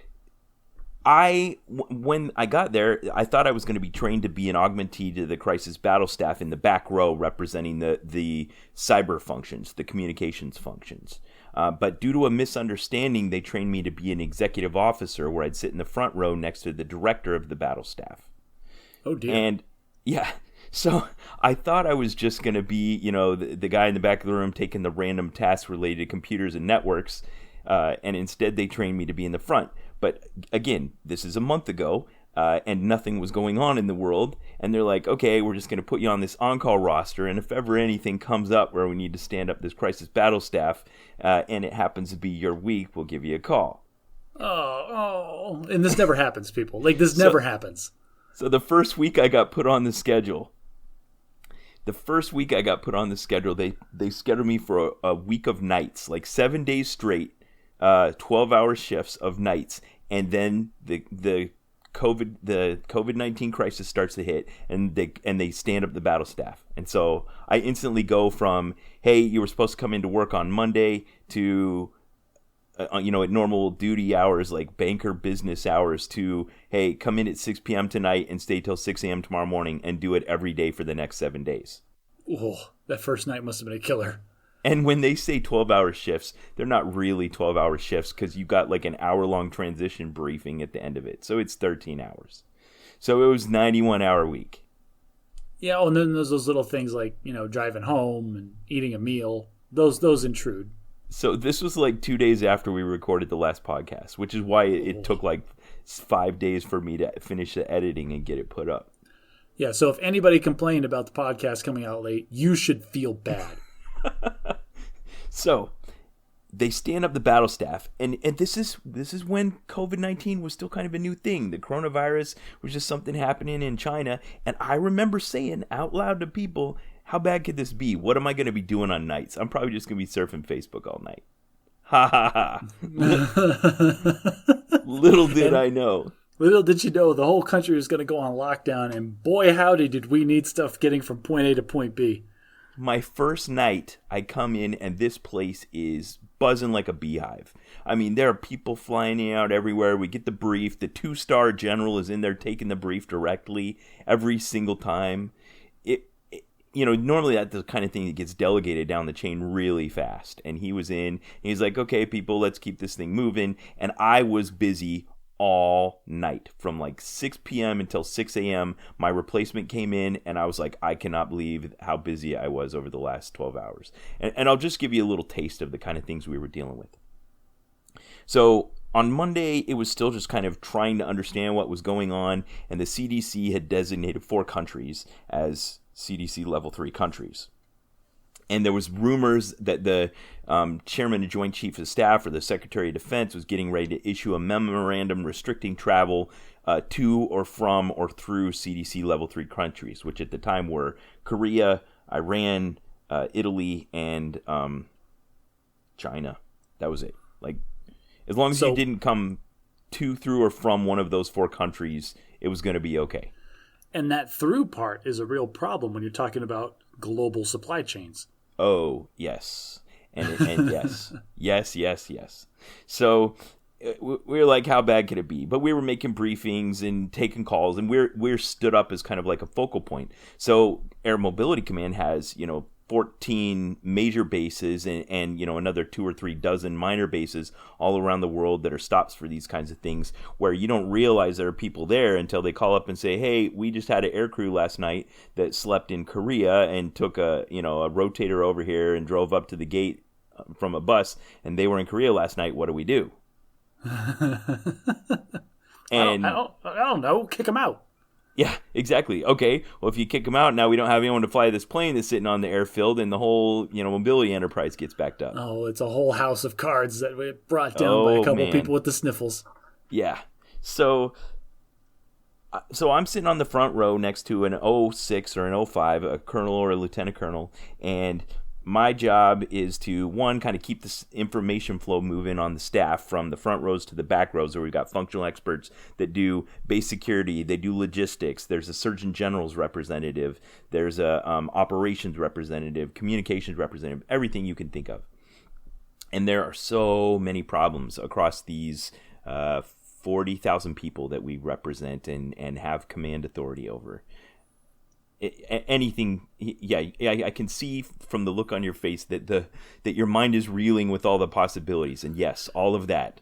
when I got there, I thought I was going to be trained to be an augmentee to the crisis battle staff in the back row representing the cyber functions, the communications functions. But due to a misunderstanding, they trained me to be an executive officer where I'd sit in the front row next to the director of the battle staff. Oh, dear. And yeah, so I thought I was just going to be, the guy in the back of the room taking the random tasks related to computers and networks. And instead they trained me to be in the front. But again, this is a month ago, and nothing was going on in the world. And they're like, okay, we're just going to put you on this on-call roster. And if ever anything comes up where we need to stand up this crisis battle staff, and it happens to be your week, we'll give you a call. Oh. And this never happens, people. Like, this never happens. So the first week I got put on the schedule. They scheduled me for a week of nights, like 7 days straight, 12-hour shifts of nights, and then the COVID-19 crisis starts to hit, and they stand up the battle staff. And so I instantly go from, hey, you were supposed to come into work on Monday, to at normal duty hours, like banker business hours, to, hey, come in at 6 p.m. tonight and stay till 6 a.m. tomorrow morning and do it every day for the next 7 days. Oh, that first night must have been a killer. And when they say 12-hour shifts, they're not really 12-hour shifts, because you got like an hour-long transition briefing at the end of it. So it's 13 hours. So it was 91-hour week. Yeah, and then there's those little things like, driving home and eating a meal. Those intrude. So this was like 2 days after we recorded the last podcast, which is why it took like 5 days for me to finish the editing and get it put up. Yeah, so if anybody complained about the podcast coming out late, you should feel bad. So they stand up the battle staff, and this is when COVID-19 was still kind of a new thing. The coronavirus was just something happening in China, and I remember saying out loud to people, how bad could this be? What am I going to be doing on nights? I'm probably just going to be surfing Facebook all night. Ha ha ha. Little did I know. Little did you know the whole country was going to go on lockdown, and boy howdy did we need stuff getting from point A to point B. My first night, I come in and this place is buzzing like a beehive. I mean, there are people flying out everywhere. We get the brief. The 2-star general is in there taking the brief directly every single time. Normally that's the kind of thing that gets delegated down the chain really fast. And he was in. He's like, okay, people, let's keep this thing moving. And I was busy all night from like 6 p.m. until 6 a.m. My replacement came in, and I was like, I cannot believe how busy I was over the last 12 hours. And I'll just give you a little taste of the kind of things we were dealing with. So on Monday, it was still just kind of trying to understand what was going on, and the CDC had designated 4 countries as CDC level 3 countries. And there was rumors that the chairman of Joint Chiefs of Staff or the Secretary of Defense was getting ready to issue a memorandum restricting travel to or from or through CDC level 3 countries, which at the time were Korea, Iran, Italy, and China. That was it. Like, as long as you didn't come to, through, or from one of those 4 countries, it was going to be okay. And that through part is a real problem when you're talking about global supply chains. Oh, yes. And yes. So we were like, how bad could it be? But we were making briefings and taking calls, and we're stood up as kind of like a focal point. So Air Mobility Command has, 14 major bases and another 2 or 3 dozen minor bases all around the world that are stops for these kinds of things, where you don't realize there are people there until they call up and say, hey, we just had an air crew last night that slept in Korea and took a rotator over here and drove up to the gate from a bus, and they were in Korea last night. What do we do? And I don't know. Kick them out. Yeah, exactly. Okay, well, if you kick them out, now we don't have anyone to fly this plane that's sitting on the airfield, and the whole, mobility enterprise gets backed up. Oh, it's a whole house of cards that we brought down by a couple people with the sniffles. Yeah. So I'm sitting on the front row next to an 06 or an 05, a colonel or a lieutenant colonel, and my job is to, one, kind of keep this information flow moving on the staff from the front rows to the back rows, where we've got functional experts that do base security, they do logistics, there's a Surgeon General's representative, there's a operations representative, communications representative, everything you can think of. And there are so many problems across these 40,000 people that we represent and have command authority over. Anything, I can see from the look on your face that your mind is reeling with all the possibilities, and yes, all of that.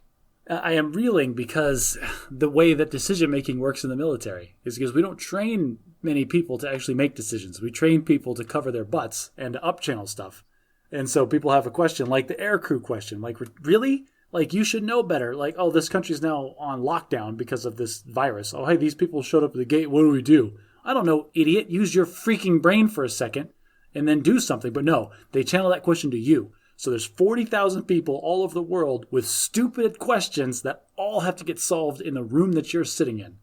I am reeling because the way that decision making works in the military is because we don't train many people to actually make decisions. We train people to cover their butts and to upchannel stuff, and so people have a question like the aircrew question, like, really? Like, you should know better. Like, oh, this country's now on lockdown because of this virus. Oh, hey, these people showed up at the gate. What do we do? I don't know, idiot. Use your freaking brain for a second and then do something. But no, they channel that question to you. So there's 40,000 people all over the world with stupid questions that all have to get solved in the room that you're sitting in.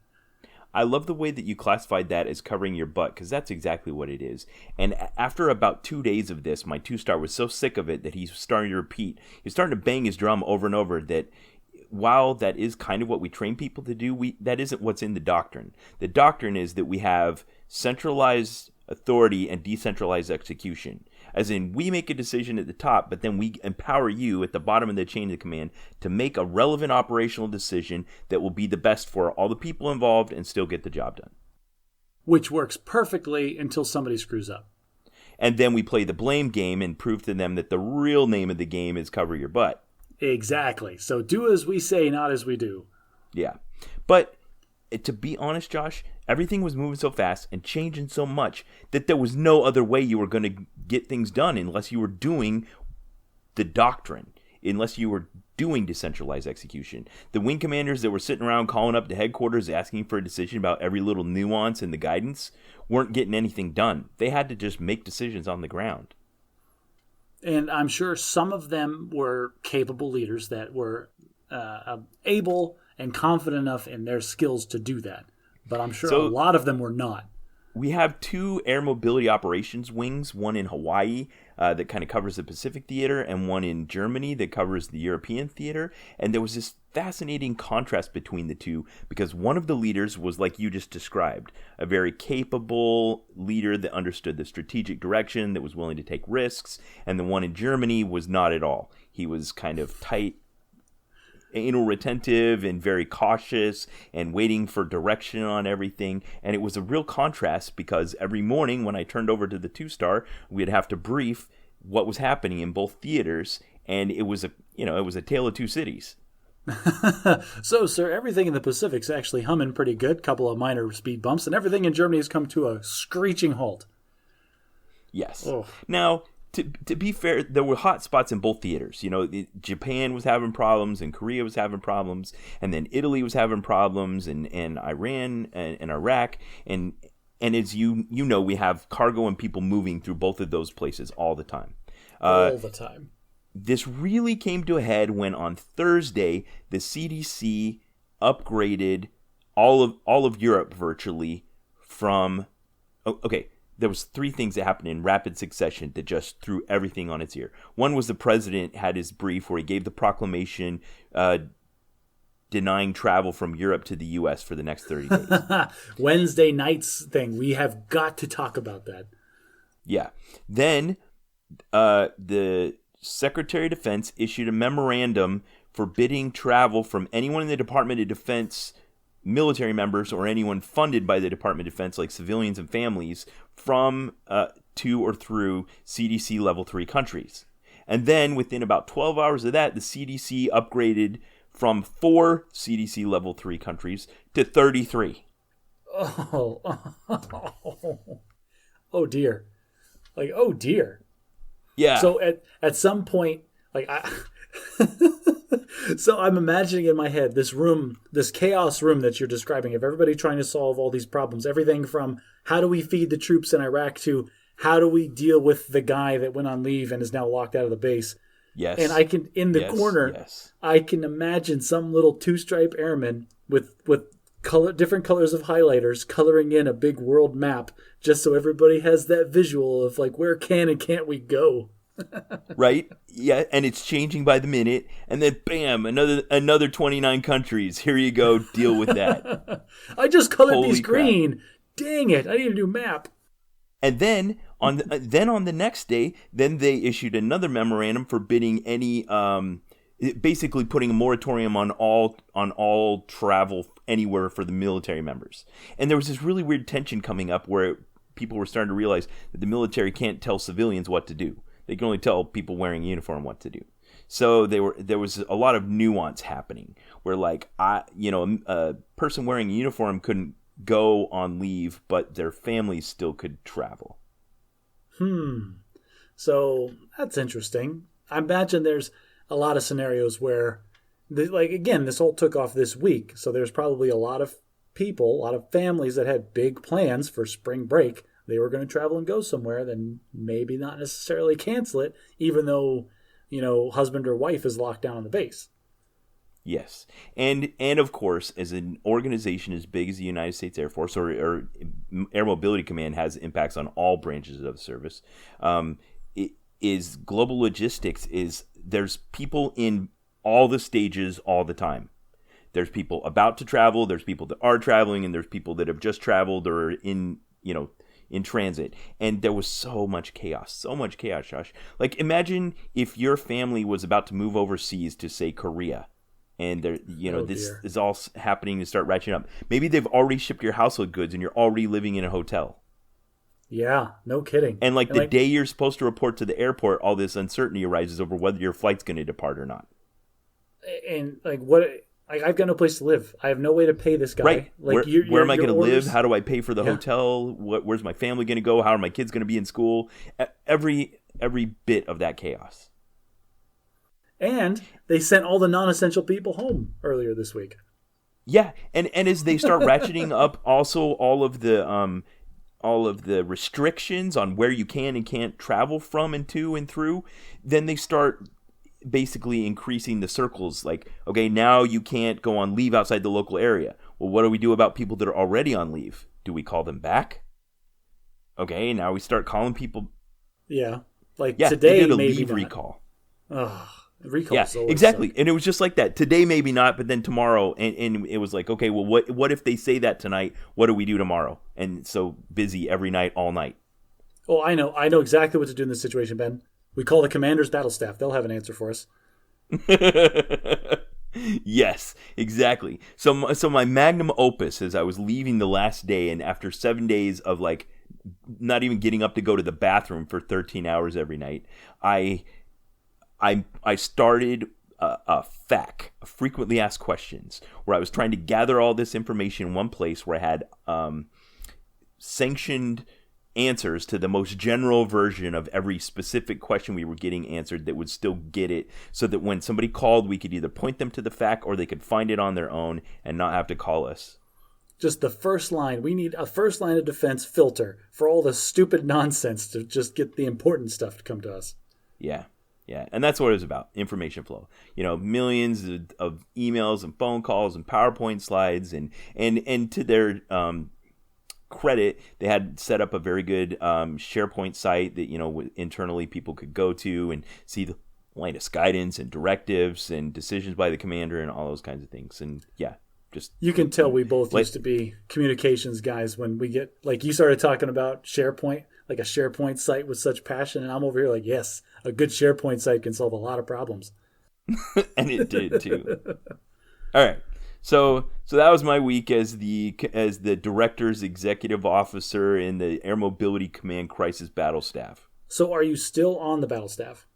I love the way that you classified that as covering your butt, because that's exactly what it is. And after about 2 days of this, my 2-star was so sick of it that he's starting to repeat. He's starting to bang his drum over and over that while that is kind of what we train people to do, that isn't what's in the doctrine. The doctrine is that we have centralized authority and decentralized execution. As in, we make a decision at the top, but then we empower you at the bottom of the chain of command to make a relevant operational decision that will be the best for all the people involved and still get the job done. Which works perfectly until somebody screws up. And then we play the blame game and prove to them that the real name of the game is cover your butt. Exactly. So do as we say, not as we do. Yeah. But to be honest, Josh, everything was moving so fast and changing so much that there was no other way you were going to get things done unless you were doing the doctrine, unless you were doing decentralized execution. The wing commanders that were sitting around calling up to headquarters asking for a decision about every little nuance in the guidance weren't getting anything done. They had to just make decisions on the ground. And I'm sure some of them were capable leaders that were able and confident enough in their skills to do that. But I'm sure a lot of them were not. We have 2 air mobility operations wings, one in Hawaii that kind of covers the Pacific theater, and one in Germany that covers the European theater. And there was this fascinating contrast between the two, because one of the leaders was like you just described, a very capable leader that understood the strategic direction, that was willing to take risks, and the one in Germany was not at all. He was kind of tight, anal retentive and very cautious and waiting for direction on everything. And it was a real contrast, because every morning when I turned over to the 2-star, we'd have to brief what was happening in both theaters, and it was a tale of two cities. So, sir, everything in the Pacific's actually humming pretty good. Couple of minor speed bumps, and everything in Germany has come to a screeching halt. Yes. Oh. Now, to be fair, there were hot spots in both theaters. Japan was having problems, and Korea was having problems, and then Italy was having problems, and Iran and Iraq, and And as you know, we have cargo and people moving through both of those places all the time. All the time. This really came to a head when on Thursday the CDC upgraded all of Europe virtually from. Okay, there was 3 things that happened in rapid succession that just threw everything on its ear. One was the president had his brief where he gave the proclamation denying travel from Europe to the U.S. for the next 30 days. Wednesday night's thing. We have got to talk about that. Yeah. Then the Secretary of Defense issued a memorandum forbidding travel from anyone in the Department of Defense, military members, or anyone funded by the Department of Defense, like civilians and families, from to or through CDC Level 3 countries. And then within about 12 hours of that, the CDC upgraded from 4 CDC Level 3 countries to 33. Oh dear. Like, oh dear. Yeah. So at some point, like so I'm imagining in my head this room, this chaos room that you're describing of everybody trying to solve all these problems, everything from how do we feed the troops in Iraq to how do we deal with the guy that went on leave and is now locked out of the base. Yes. And I can, in the corner, I can imagine some little 2-stripe airman with different colors of highlighters coloring in a big world map just so everybody has that visual of like, where can and can't we go? Right? Yeah, and it's changing by the minute, and then bam, another 29 countries. Here you go, deal with that. I just colored these crap. green. Dang it, I need a new map. And then on the next day, then they issued another memorandum forbidding any basically putting a moratorium on all travel anywhere for the military members. And there was this really weird tension coming up where people were starting to realize that the military can't tell civilians what to do. They can only tell people wearing a uniform what to do. So there was a lot of nuance happening where like a person wearing a uniform couldn't go on leave, but their families still could travel. So that's interesting. I imagine there's a lot of scenarios where, this all took off this week. So there's probably a lot of people, a lot of families that had big plans for spring break. They were going to travel and go somewhere, then maybe not necessarily cancel it, even though, husband or wife is locked down on the base. Yes. And of course, as an organization as big as the United States Air Force or Air Mobility Command has impacts on all branches of the service, global logistics there's people in all the stages all the time. There's people about to travel, there's people that are traveling, and there's people that have just traveled or are in transit. And there was so much chaos, Josh. Like, imagine if your family was about to move overseas to, say, Korea. And this is all happening to start ratcheting up. Maybe they've already shipped your household goods and you're already living in a hotel. Yeah, no kidding. And the day you're supposed to report to the airport, all this uncertainty arises over whether your flight's going to depart or not. And I've got no place to live. I have no way to pay this guy. Right. Where am I going to live? How do I pay for the hotel? Where's my family going to go? How are my kids going to be in school? Every bit of that chaos. And they sent all the non-essential people home earlier this week. Yeah, and as they start ratcheting up also all of the restrictions on where you can and can't travel from and to and through, then they start basically increasing the circles. Like, okay, now you can't go on leave outside the local area. Well, what do we do about people that are already on leave? Do we call them back? Okay, now we start calling people. Yeah, today they did a leave recall. Recall. Yeah, exactly. And it was just like that. Today, maybe not, but then tomorrow. And it was like, okay, well, what if they say that tonight? What do we do tomorrow? And so busy every night, all night. Oh, I know exactly what to do in this situation, Ben. We call the commander's battle staff. They'll have an answer for us. Yes, exactly. So my magnum opus is I was leaving the last day, and after 7 days of not even getting up to go to the bathroom for 13 hours every night, I started a FAQ, a frequently asked questions, where I was trying to gather all this information in one place where I had sanctioned answers to the most general version of every specific question we were getting answered that would still get it, so that when somebody called, we could either point them to the FAQ or they could find it on their own and not have to call us. Just the first line. We need a first line of defense filter for all the stupid nonsense to just get the important stuff to come to us. Yeah. Yeah. And that's what it was about. Information flow. Millions of emails and phone calls and PowerPoint slides and to their credit, they had set up a very good SharePoint site that, internally people could go to and see the latest guidance and directives and decisions by the commander and all those kinds of things. And yeah. You can tell we both used to be communications guys when we get, like, you started talking about SharePoint, like a SharePoint site with such passion. And I'm over here like, yes, a good SharePoint site can solve a lot of problems. And it did too. All right. So that was my week as the director's executive officer in the Air Mobility Command Crisis Battle Staff. So are you still on the battle staff?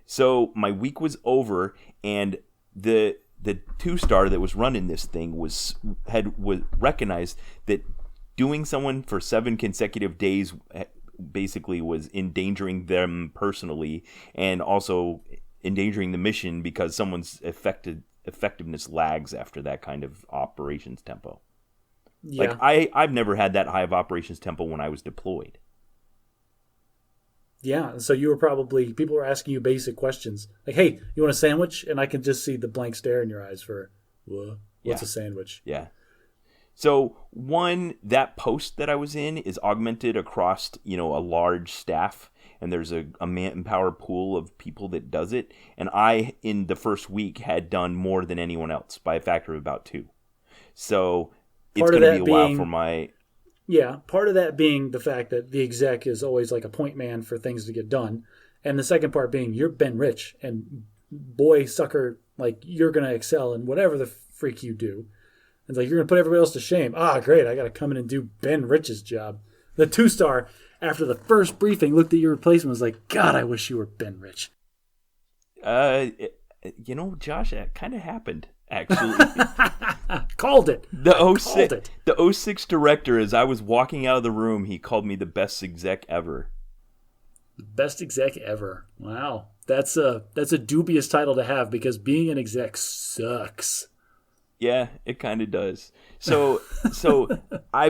So my week was over, and the 2-star that was running this thing was recognized that doing someone for 7 consecutive days basically was endangering them personally and also endangering the mission because someone's effectiveness lags after that kind of operations tempo. Yeah. Like I've never had that high of operations tempo when I was deployed. Yeah, so you were probably, people were asking you basic questions. Like, hey, you want a sandwich? And I can just see the blank stare in your eyes for, what's a sandwich? Yeah. So that post that I was in is augmented across, a large staff. And there's a manpower pool of people that does it. And I, in the first week, had done more than anyone else by a factor of about 2. So it's going to be a while for my... Yeah, part of that being the fact that the exec is always like a point man for things to get done. And the second part being you're Ben Rich and boy sucker, like you're going to excel in whatever the freak you do. It's like you're going to put everybody else to shame. Great, I got to come in and do Ben Rich's job. The 2-star, after the first briefing, looked at your replacement and was like, God, I wish you were Ben Rich. Josh, that kind of happened. Actually, called it. The 06 director, as I was walking out of the room, he called me the best exec ever. The best exec ever. Wow, that's a dubious title to have because being an exec sucks. Yeah, it kind of does. So I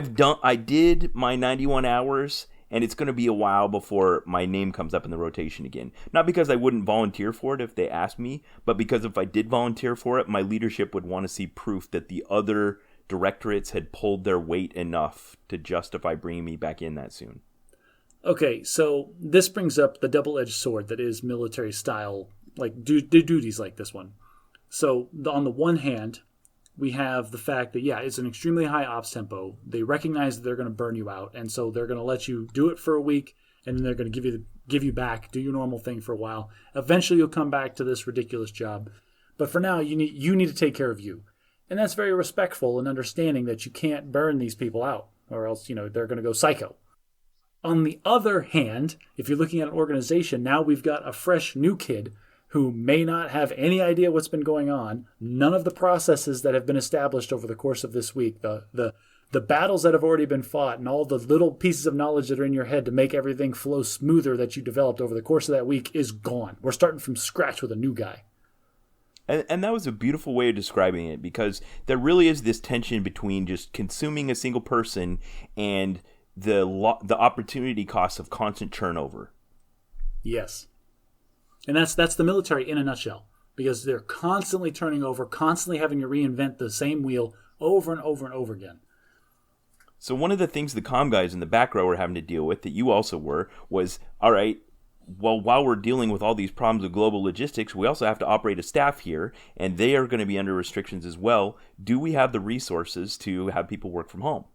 did my 91 hours. And it's going to be a while before my name comes up in the rotation again. Not because I wouldn't volunteer for it if they asked me, but because if I did volunteer for it, my leadership would want to see proof that the other directorates had pulled their weight enough to justify bringing me back in that soon. Okay, so this brings up the double-edged sword that is military style, like duties like this one. So on the one hand, we have the fact that, it's an extremely high ops tempo. They recognize that they're going to burn you out, and so they're going to let you do it for a week, and then they're going to give you back, do your normal thing for a while. Eventually, you'll come back to this ridiculous job. But for now, you need to take care of you. And that's very respectful and understanding that you can't burn these people out, or else, they're going to go psycho. On the other hand, if you're looking at an organization, now we've got a fresh new kid who may not have any idea what's been going on, none of the processes that have been established over the course of this week, the battles that have already been fought, and all the little pieces of knowledge that are in your head to make everything flow smoother that you developed over the course of that week is gone. We're starting from scratch with a new guy. And that was a beautiful way of describing it, because there really is this tension between just consuming a single person and the opportunity cost of constant turnover. Yes. And that's the military in a nutshell, because they're constantly turning over, constantly having to reinvent the same wheel over and over and over again. So one of the things the comm guys in the back row were having to deal with, that you also were, was, all right, well, while we're dealing with all these problems of global logistics, we also have to operate a staff here, and they are going to be under restrictions as well. Do we have the resources to have people work from home?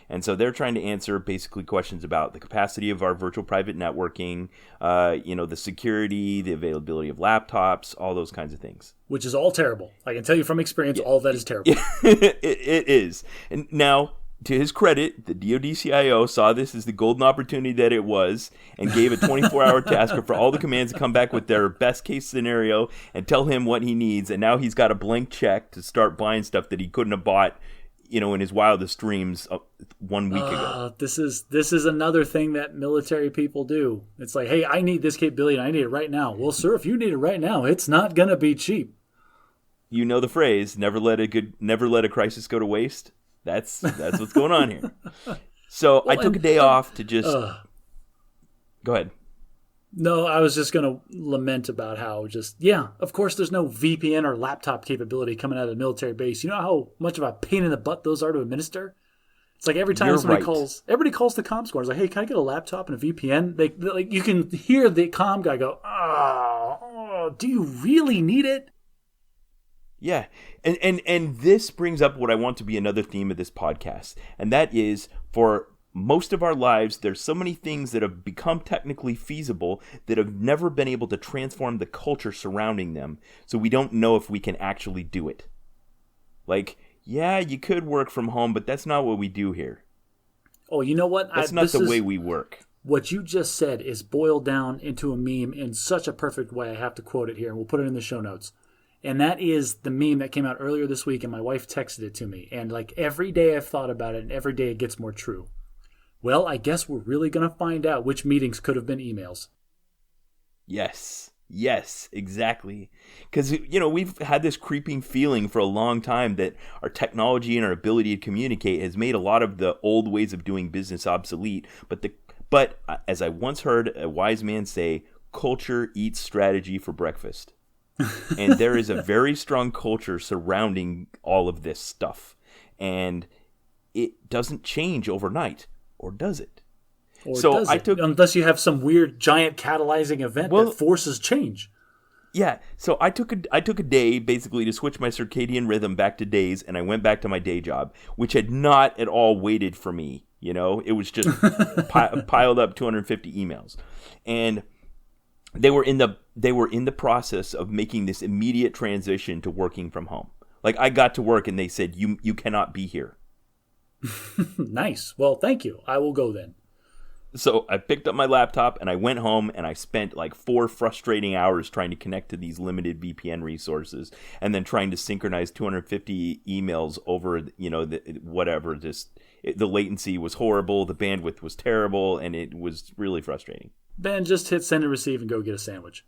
And so they're trying to answer basically questions about the capacity of our virtual private networking, the security, the availability of laptops, all those kinds of things. Which is all terrible. I can tell you from experience, all of that is terrible. It is. And now, to his credit, the DoD CIO saw this as the golden opportunity that it was and gave a 24-hour task for all the commands to come back with their best case scenario and tell him what he needs. And now he's got a blank check to start buying stuff that he couldn't have bought in his wildest dreams 1 week ago. This is another thing that military people do. It's like, hey, I need this capability and I need it right now. Well, sir, if you need it right now, it's not gonna be cheap. You know the phrase, never let a crisis go to waste. That's what's going on here. So I took a day off to just go ahead. No, I was just going to lament about how of course there's no VPN or laptop capability coming out of the military base. You know how much of a pain in the butt those are to administer? It's like every time everybody calls the comm squad. It's like, hey, can I get a laptop and a VPN? They like, you can hear the comm guy go, oh, do you really need it? Yeah. And this brings up what I want to be another theme of this podcast. And that is, for most of our lives, there's so many things that have become technically feasible that have never been able to transform the culture surrounding them. So we don't know if we can actually do it. Like, yeah, you could work from home, but that's not what we do here. Oh, you know what? That's not the way we work. What you just said is boiled down into a meme in such a perfect way. I have to quote it here, and we'll put it in the show notes. And that is the meme that came out earlier this week, and my wife texted it to me. And like every day I've thought about it, and every day it gets more true. Well, I guess we're really going to find out which meetings could have been emails. Yes, exactly. Because, we've had this creeping feeling for a long time that our technology and our ability to communicate has made a lot of the old ways of doing business obsolete. But as I once heard a wise man say, culture eats strategy for breakfast. And there is a very strong culture surrounding all of this stuff. And it doesn't change overnight. Or does it? Unless you have some weird giant catalyzing event that forces change. Yeah. So I took a day basically to switch my circadian rhythm back to days, and I went back to my day job, which had not at all waited for me. It was just piled up 250 emails, and they were in the process of making this immediate transition to working from home. Like, I got to work and they said, you cannot be here. Nice. Well, thank you. I will go then. So I picked up my laptop and I went home and I spent like 4 frustrating hours trying to connect to these limited VPN resources, and then trying to synchronize 250 emails over, the latency was horrible, the bandwidth was terrible, and it was really frustrating. Ben, just hit send and receive and go get a sandwich.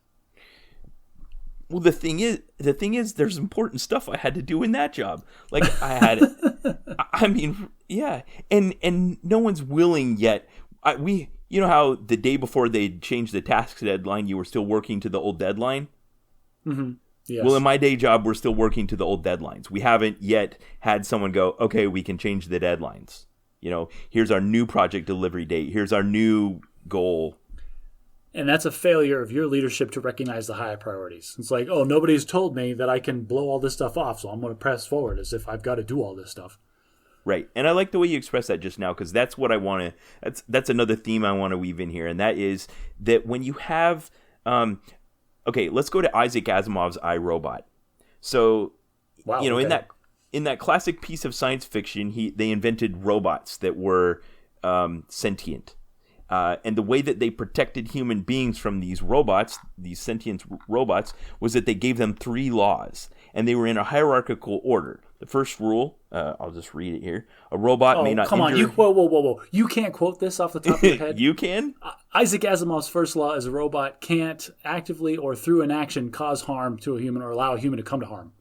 Well, the thing is, there's important stuff I had to do in that job. Like, I had, and no one's willing yet. You know how the day before they changed the task deadline, you were still working to the old deadline? Mm-hmm. Yes. Well, in my day job, we're still working to the old deadlines. We haven't yet had someone go, okay, we can change the deadlines. Here's our new project delivery date. Here's our new goal. And that's a failure of your leadership to recognize the higher priorities. It's like, oh, nobody's told me that I can blow all this stuff off, so I'm going to press forward as if I've got to do all this stuff. Right. And I like the way you expressed that just now, because that's what I want to, that's another theme I want to weave in here. And that is that when you have, let's go to Isaac Asimov's I, Robot. So, wow, in that classic piece of science fiction, they invented robots that were sentient. And the way that they protected human beings from these robots, these sentient robots, was that they gave them 3 laws. And they were in a hierarchical order. The first rule, I'll just read it here. A robot may not injure... Whoa. You can't quote this off the top of your head? You can? Isaac Asimov's first law is a robot can't actively or through inaction cause harm to a human or allow a human to come to harm.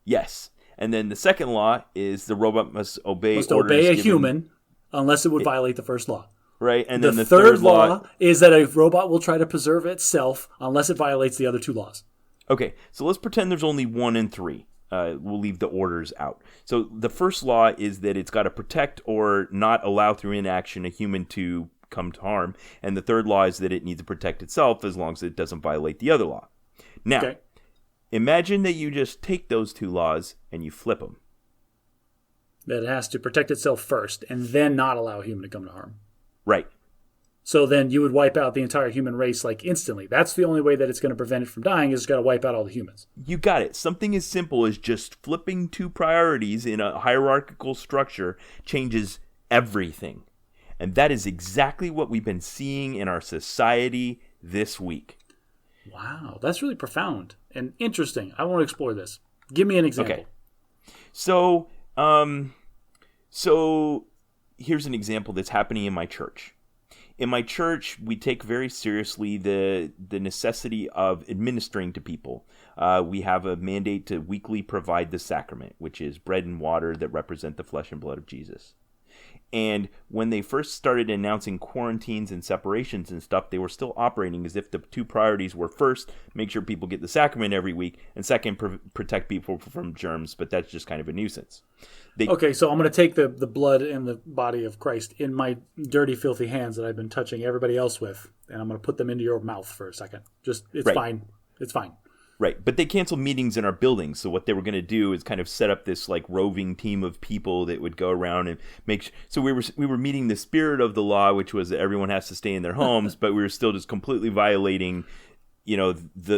Yes. And then the second law is the robot must obey a human unless it would violate the first law. Right, and then the third law is that a robot will try to preserve itself unless it violates the other 2 laws. Okay, so let's pretend there's only 1 and 3. We'll leave the orders out. So the first law is that it's got to protect or not allow through inaction a human to come to harm. And the third law is that it needs to protect itself as long as it doesn't violate the other law. Now, Imagine that you just take those 2 laws and you flip them. That it has to protect itself first and then not allow a human to come to harm. Right. So then you would wipe out the entire human race like instantly. That's the only way that it's going to prevent it from dying, is it's got to wipe out all the humans. You got it. Something as simple as just flipping 2 priorities in a hierarchical structure changes everything. And that is exactly what we've been seeing in our society this week. Wow, that's really profound and interesting. I want to explore this. Give me an example. Okay. So here's an example that's happening in my church. in my church, we take very seriously the necessity of administering to people. We have a mandate to weekly provide the sacrament, which is bread and water that represent the flesh and blood of Jesus. And when they first started announcing quarantines and separations and stuff, they were still operating as if the two priorities were, first, make sure people get the sacrament every week, and second, protect people from germs. But that's just kind of a nuisance. Okay, so I'm going to take the blood and the body of Christ in my dirty, filthy hands that I've been touching everybody else with, and I'm going to put them into your mouth for a second. It's fine. It's fine. Right, but they canceled meetings in our building, so what they were going to do is kind of set up this like roving team of people that would go around and so we were meeting the spirit of the law, which was that everyone has to stay in their homes, but we were still just completely violating,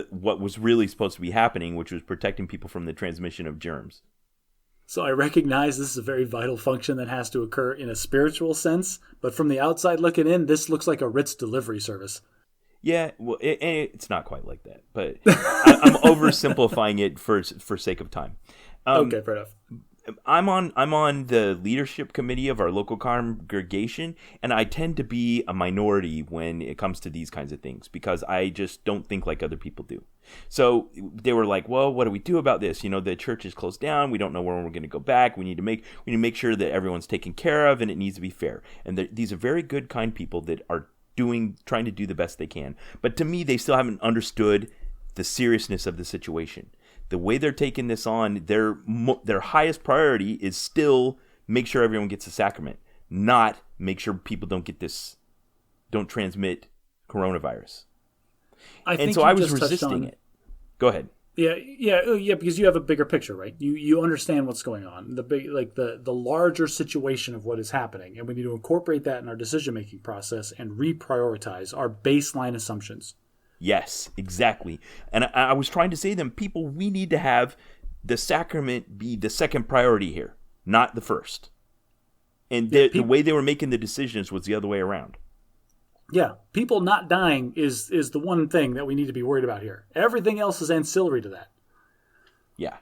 what was really supposed to be happening, which was protecting people from the transmission of germs. So I recognize this is a very vital function that has to occur in a spiritual sense, but from the outside looking in, this looks like a Ritz delivery service. Yeah, well, it's not quite like that, but I'm oversimplifying it for sake of time. Okay, fair enough. I'm on the leadership committee of our local congregation, and I tend to be a minority when it comes to these kinds of things because I just don't think like other people do. So they were like, "Well, what do we do about this? The church is closed down. We don't know when we're going to go back. We need to make sure that everyone's taken care of, and it needs to be fair." And these are very good, kind people that are trying to do the best they can. But to me, they still haven't understood the seriousness of the situation. The way they're taking this on, their highest priority is still make sure everyone gets the sacrament, not make sure people don't transmit coronavirus. And so I was resisting it. Go ahead. Yeah, because you have a bigger picture, right? You understand what's going on, the larger situation of what is happening, and we need to incorporate that in our decision-making process and reprioritize our baseline assumptions. Yes, exactly. And I was trying to say to them, people, we need to have the sacrament be the second priority here, not the first. And the way they were making the decisions was the other way around. Yeah, people not dying is the one thing that we need to be worried about here. Everything else is ancillary to that. Yeah.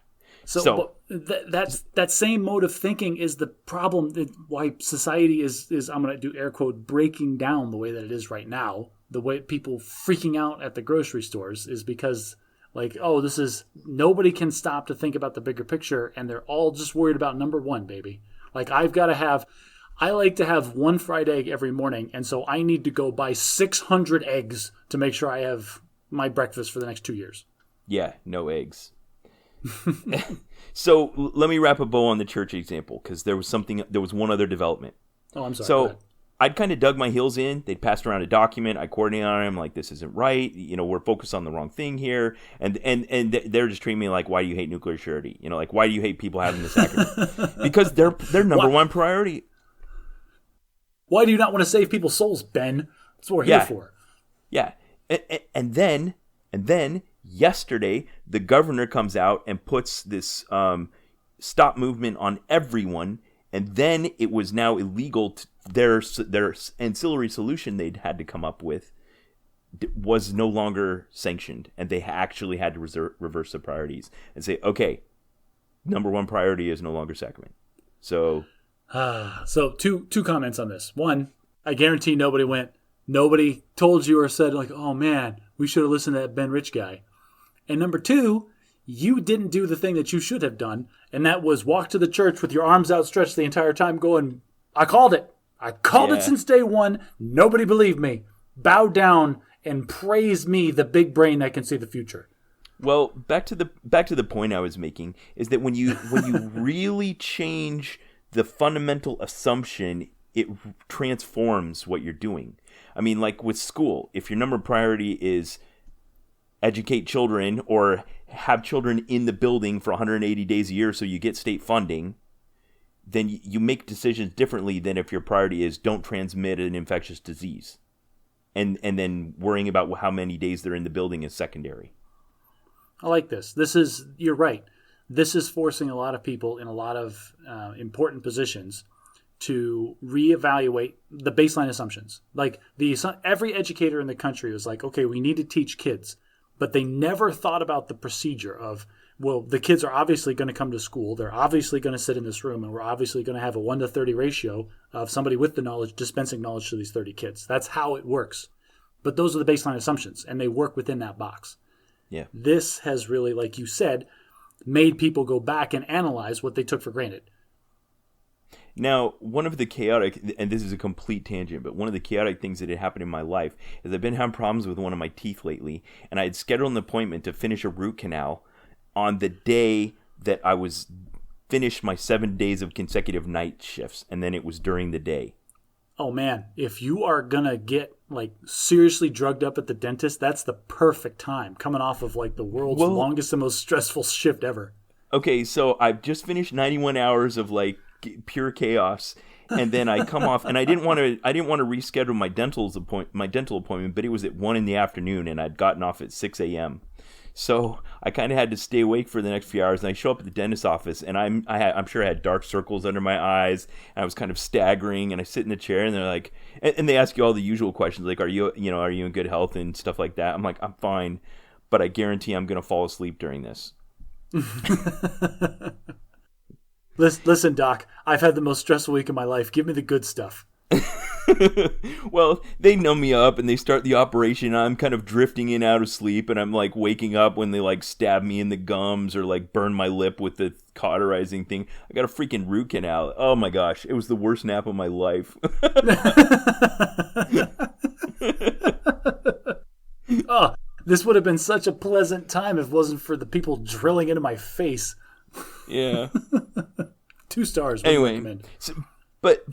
So that same mode of thinking is the problem why society is I'm going to do air quote breaking down the way that it is right now. The way people freaking out at the grocery stores is because nobody can stop to think about the bigger picture, and they're all just worried about number one, baby. Like I like to have one fried egg every morning, and so I need to go buy 600 eggs to make sure I have my breakfast for the next 2 years. Yeah, no eggs. So let me wrap a bow on the church example, because there was one other development. Oh, I'm sorry. So I'd kind of dug my heels in. They'd passed around a document. I coordinated on them like, this isn't right. We're focused on the wrong thing here. And they're just treating me like, why do you hate nuclear surety? Like, why do you hate people having the sacrament? Because they're number one priority. Why do you not want to save people's souls, Ben? That's what we're here for. Yeah. And then yesterday, the governor comes out and puts this stop movement on everyone. And then it was now illegal. Their ancillary solution they'd had to come up with was no longer sanctioned. And they actually had to reverse the priorities and say, okay, number one priority is no longer sacrament. So two comments on this. One, I guarantee nobody told you or said like, oh man, we should have listened to that Ben Rich guy. And number two, you didn't do the thing that you should have done, and that was walk to the church with your arms outstretched the entire time going, I called it. I called it since day one. Nobody believed me. Bow down and praise me, the big brain that can see the future. Well, back to the point I was making is that when you really change the fundamental assumption, it transforms what you're doing. I mean, like with school, if your number one priority is educate children or have children in the building for 180 days a year so you get state funding, then you make decisions differently than if your priority is don't transmit an infectious disease. And then worrying about how many days they're in the building is secondary. I like this. You're right. This is forcing a lot of people in a lot of important positions to reevaluate the baseline assumptions. Like every educator in the country was like, okay, we need to teach kids. But they never thought about the procedure of well, the kids are obviously going to come to school. They're obviously going to sit in this room, and we're obviously going to have a 1 to 30 ratio of somebody with the knowledge dispensing knowledge to these 30 kids. That's how it works. But those are the baseline assumptions, and they work within that box. Yeah. This has really, like you said, made people go back and analyze what they took for granted. Now, one of the chaotic, and this is a complete tangent, but one of the chaotic things that had happened in my life is I've been having problems with one of my teeth lately, and I had scheduled an appointment to finish a root canal on the day that I was finished my 7 days of consecutive night shifts, and then it was during the day. Oh man, if you are gonna get like seriously drugged up at the dentist, that's the perfect time, coming off of like the world's longest and most stressful shift ever. Okay, so I've just finished 91 hours of like pure chaos, and then I come off, and I didn't want to reschedule my dental appointment, but it was at 1 p.m, and I'd gotten off at 6 a.m. So I kind of had to stay awake for the next few hours, and I show up at the dentist's office, and I'm sure I had dark circles under my eyes, and I was kind of staggering, and I sit in the chair, and they're like, and they ask you all the usual questions, like, are you in good health and stuff like that. I'm like, I'm fine, but I guarantee I'm going to fall asleep during this. Listen, Doc, I've had the most stressful week of my life. Give me the good stuff. Well, they numb me up and they start the operation. And I'm kind of drifting in out of sleep, and I'm like waking up when they like stab me in the gums or like burn my lip with the cauterizing thing. I got a freaking root canal. Oh my gosh, it was the worst nap of my life. Oh, this would have been such a pleasant time if it wasn't for the people drilling into my face. Yeah. 2 stars. Anyway, but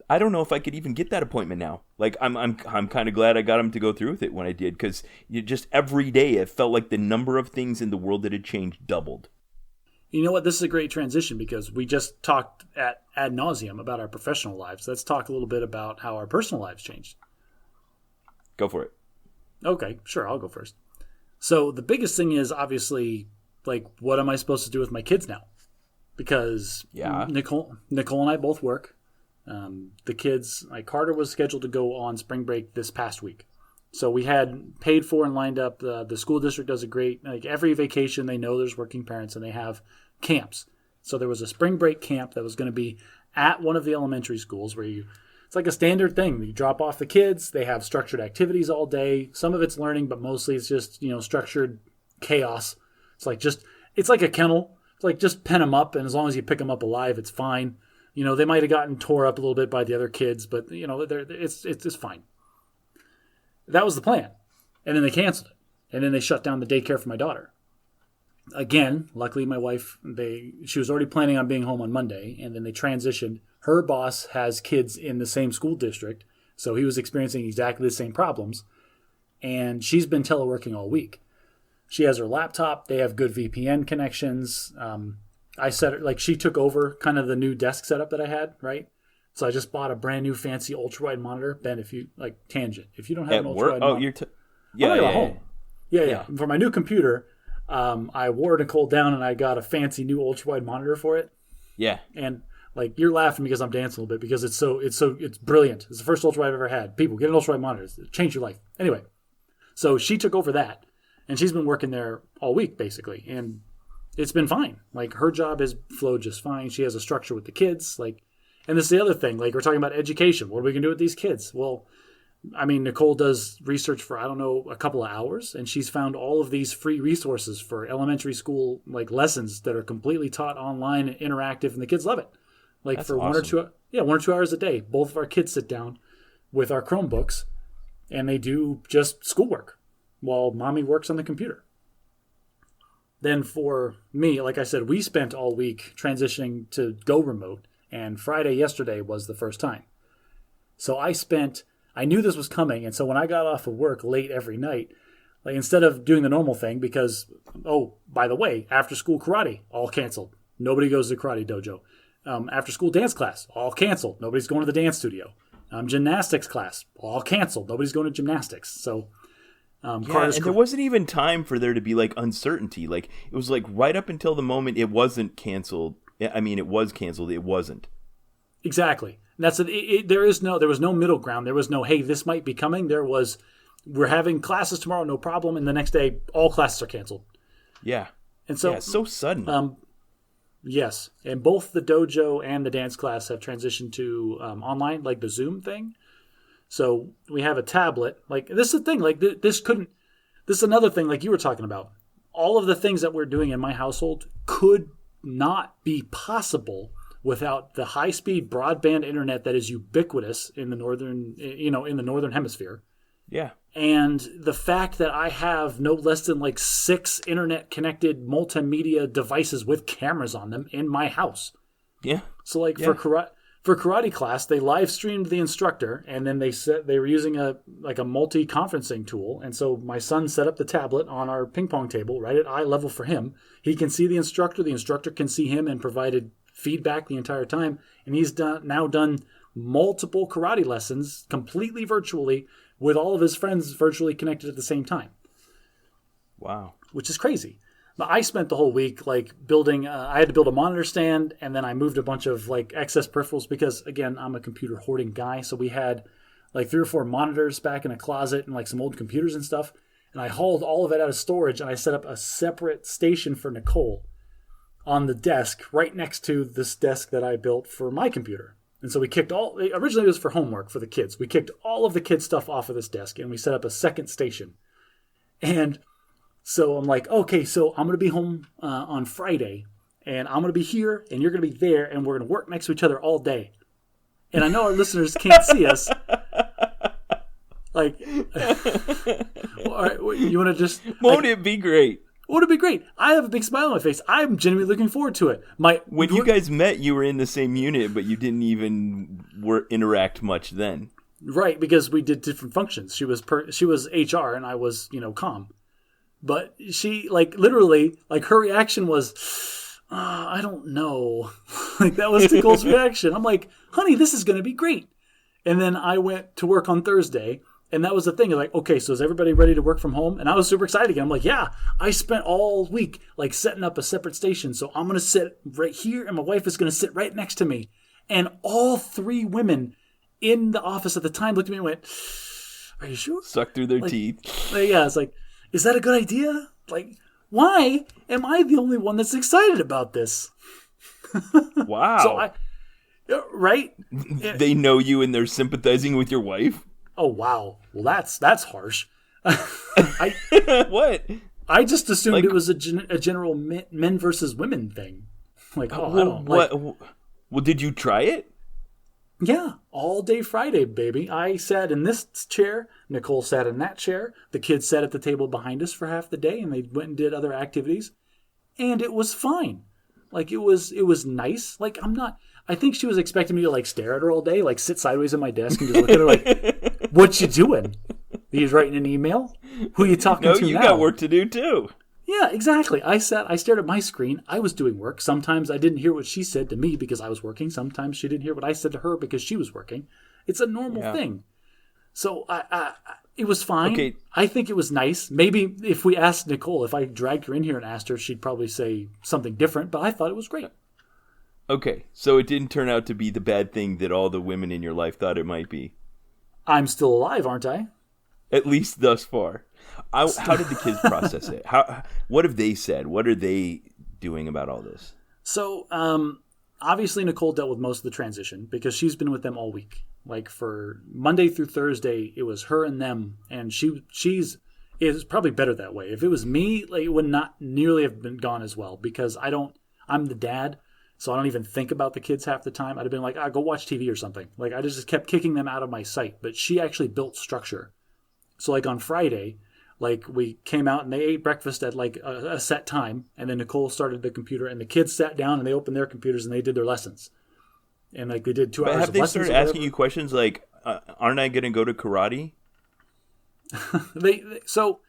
I don't know if I could even get that appointment now. Like I'm kind of glad I got him to go through with it when I did, because just every day it felt like the number of things in the world that had changed doubled. You know what? This is a great transition, because we just talked ad nauseum about our professional lives. Let's talk a little bit about how our personal lives changed. Go for it. Okay, sure. I'll go first. So the biggest thing is obviously, like, what am I supposed to do with my kids now? Because Nicole and I both work. The kids, like Carter was scheduled to go on spring break this past week. So we had paid for and lined up. The school district does a great, like every vacation, they know there's working parents and they have camps. So there was a spring break camp that was going to be at one of the elementary schools where it's like a standard thing. You drop off the kids. They have structured activities all day. Some of it's learning, but mostly it's just, structured chaos. It's like a kennel. It's like just pen them up, and as long as you pick them up alive, it's fine. They might have gotten tore up a little bit by the other kids, but it's fine. That was the plan, and then they canceled it, and then they shut down the daycare for my daughter. Again, luckily my wife, she was already planning on being home on Monday, and then they transitioned. Her boss has kids in the same school district, so he was experiencing exactly the same problems, and she's been teleworking all week. She has her laptop. They have good VPN connections. I set it, like, she took over kind of the new desk setup that I had, right? So I just bought a brand new fancy ultra-wide monitor. Ben, if you, like, tangent. If you don't have an ultra-wide monitor. Yeah. For my new computer, I wore Nicole down and I got a fancy new ultra-wide monitor for it. Yeah. And, like, you're laughing because I'm dancing a little bit because it's brilliant. It's the first ultra-wide I've ever had. People, get an ultra-wide monitor. It'll change your life. Anyway, so she took over that. And she's been working there all week, basically. And it's been fine. Like, her job has flowed just fine. She has a structure with the kids. Like, and this is the other thing. Like, we're talking about education. What are we going to do with these kids? Well, I mean, Nicole does research for, I don't know, a couple of hours. And she's found all of these free resources for elementary school, like, lessons that are completely taught online and interactive. And the kids love it. Like, that's for awesome. 1 or 2 hours a day, both of our kids sit down with our Chromebooks and they do just schoolwork while mommy works on the computer. Then for me, like I said, we spent all week transitioning to go remote, and Friday yesterday was the first time. So I knew this was coming, and so when I got off of work late every night, like, instead of doing the normal thing, because, oh, by the way, after school karate, all canceled. Nobody goes to the karate dojo. After school dance class, all canceled. Nobody's going to the dance studio. Gymnastics class, all canceled. Nobody's going to gymnastics. So and there wasn't even time for there to be like uncertainty. Like, it was like right up until the moment it wasn't canceled. I mean, it was canceled. It wasn't. Exactly. There was no middle ground. There was no, hey, this might be coming. There was, we're having classes tomorrow, no problem. And the next day, all classes are canceled. Yeah. And so, yeah, it's so sudden. Yes, and both the dojo and the dance class have transitioned to online, like the Zoom thing. So we have a tablet. Like this is the thing. Like this couldn't. This is another thing. Like you were talking about. All of the things that we're doing in my household could not be possible without the high-speed broadband internet that is ubiquitous in the northern hemisphere. Yeah. And the fact that I have no less than like 6 internet-connected multimedia devices with cameras on them in my house. Yeah. So like for karate class, they live streamed the instructor, and then they were using a multi-conferencing tool. And so my son set up the tablet on our ping pong table right at eye level for him. He can see the instructor can see him, and provided feedback the entire time. And he's now done multiple karate lessons completely virtually with all of his friends virtually connected at the same time. Wow. Which is crazy. But I spent the whole week like building. I had to build a monitor stand, and then I moved a bunch of like excess peripherals because, again, I'm a computer hoarding guy. So we had like 3 or 4 monitors back in a closet and like some old computers and stuff. And I hauled all of it out of storage, and I set up a separate station for Nicole on the desk right next to this desk that I built for my computer. And so we kicked originally it was for homework for the kids. We kicked all of the kids' stuff off of this desk, and we set up a second station. And so I'm like, okay, so I'm going to be home on Friday, and I'm going to be here, and you're going to be there, and we're going to work next to each other all day. And I know our listeners can't see us. Like, all right, you want to just... Won't it be great? Won't it be great? I have a big smile on my face. I'm genuinely looking forward to it. When you guys met, you were in the same unit, but you didn't even interact much then. Right, because we did different functions. She was HR, and I was, comm. But she, like, literally, like, her reaction was, I don't know. Like, that was Nicole's reaction. I'm like, honey, this is going to be great. And then I went to work on Thursday, and that was the thing. Like, okay, so is everybody ready to work from home? And I was super excited again. I'm like, yeah, I spent all week, like, setting up a separate station. So I'm going to sit right here, and my wife is going to sit right next to me. And all 3 women in the office at the time looked at me and went, are you sure? Sucked through their teeth. Yeah, it's like, is that a good idea? Like, why am I the only one that's excited about this? Wow. So right? They know you and they're sympathizing with your wife? Oh, wow. Well, that's harsh. What? I just assumed it was a general men versus women thing. Like, I don't like... Well, did you try it? Yeah, all day Friday, baby. I sat in this chair. Nicole sat in that chair. The kids sat at the table behind us for half the day, and they went and did other activities. And it was fine. Like, it was nice. Like, I think she was expecting me to, like, stare at her all day, like, sit sideways at my desk and just look at her like, what you doing? Are you writing an email? Who are you talking to now? No, you got work to do, too. Yeah, exactly. I stared at my screen. I was doing work. Sometimes I didn't hear what she said to me because I was working. Sometimes she didn't hear what I said to her because she was working. It's a normal thing. So it was fine. Okay. I think it was nice. Maybe if we asked Nicole, if I dragged her in here and asked her, she'd probably say something different. But I thought it was great. Okay, so it didn't turn out to be the bad thing that all the women in your life thought it might be. I'm still alive, aren't I? At least thus far. How did the kids process it? What have they said? What are they doing about all this? So, obviously Nicole dealt with most of the transition because she's been with them all week. Like for Monday through Thursday, it was her and them, and it's probably better that way. If it was me, like, it would not nearly have been gone as well because I'm the dad, so I don't even think about the kids half the time. I'd have been like, go watch TV or something. Like, I just kept kicking them out of my sight. But she actually built structure. So like on Friday, like we came out and they ate breakfast at like a set time, and then Nicole started the computer, and the kids sat down and they opened their computers and they did their lessons. And like they did 2 hours of lessons. Have they started asking you questions like, aren't I going to go to karate? So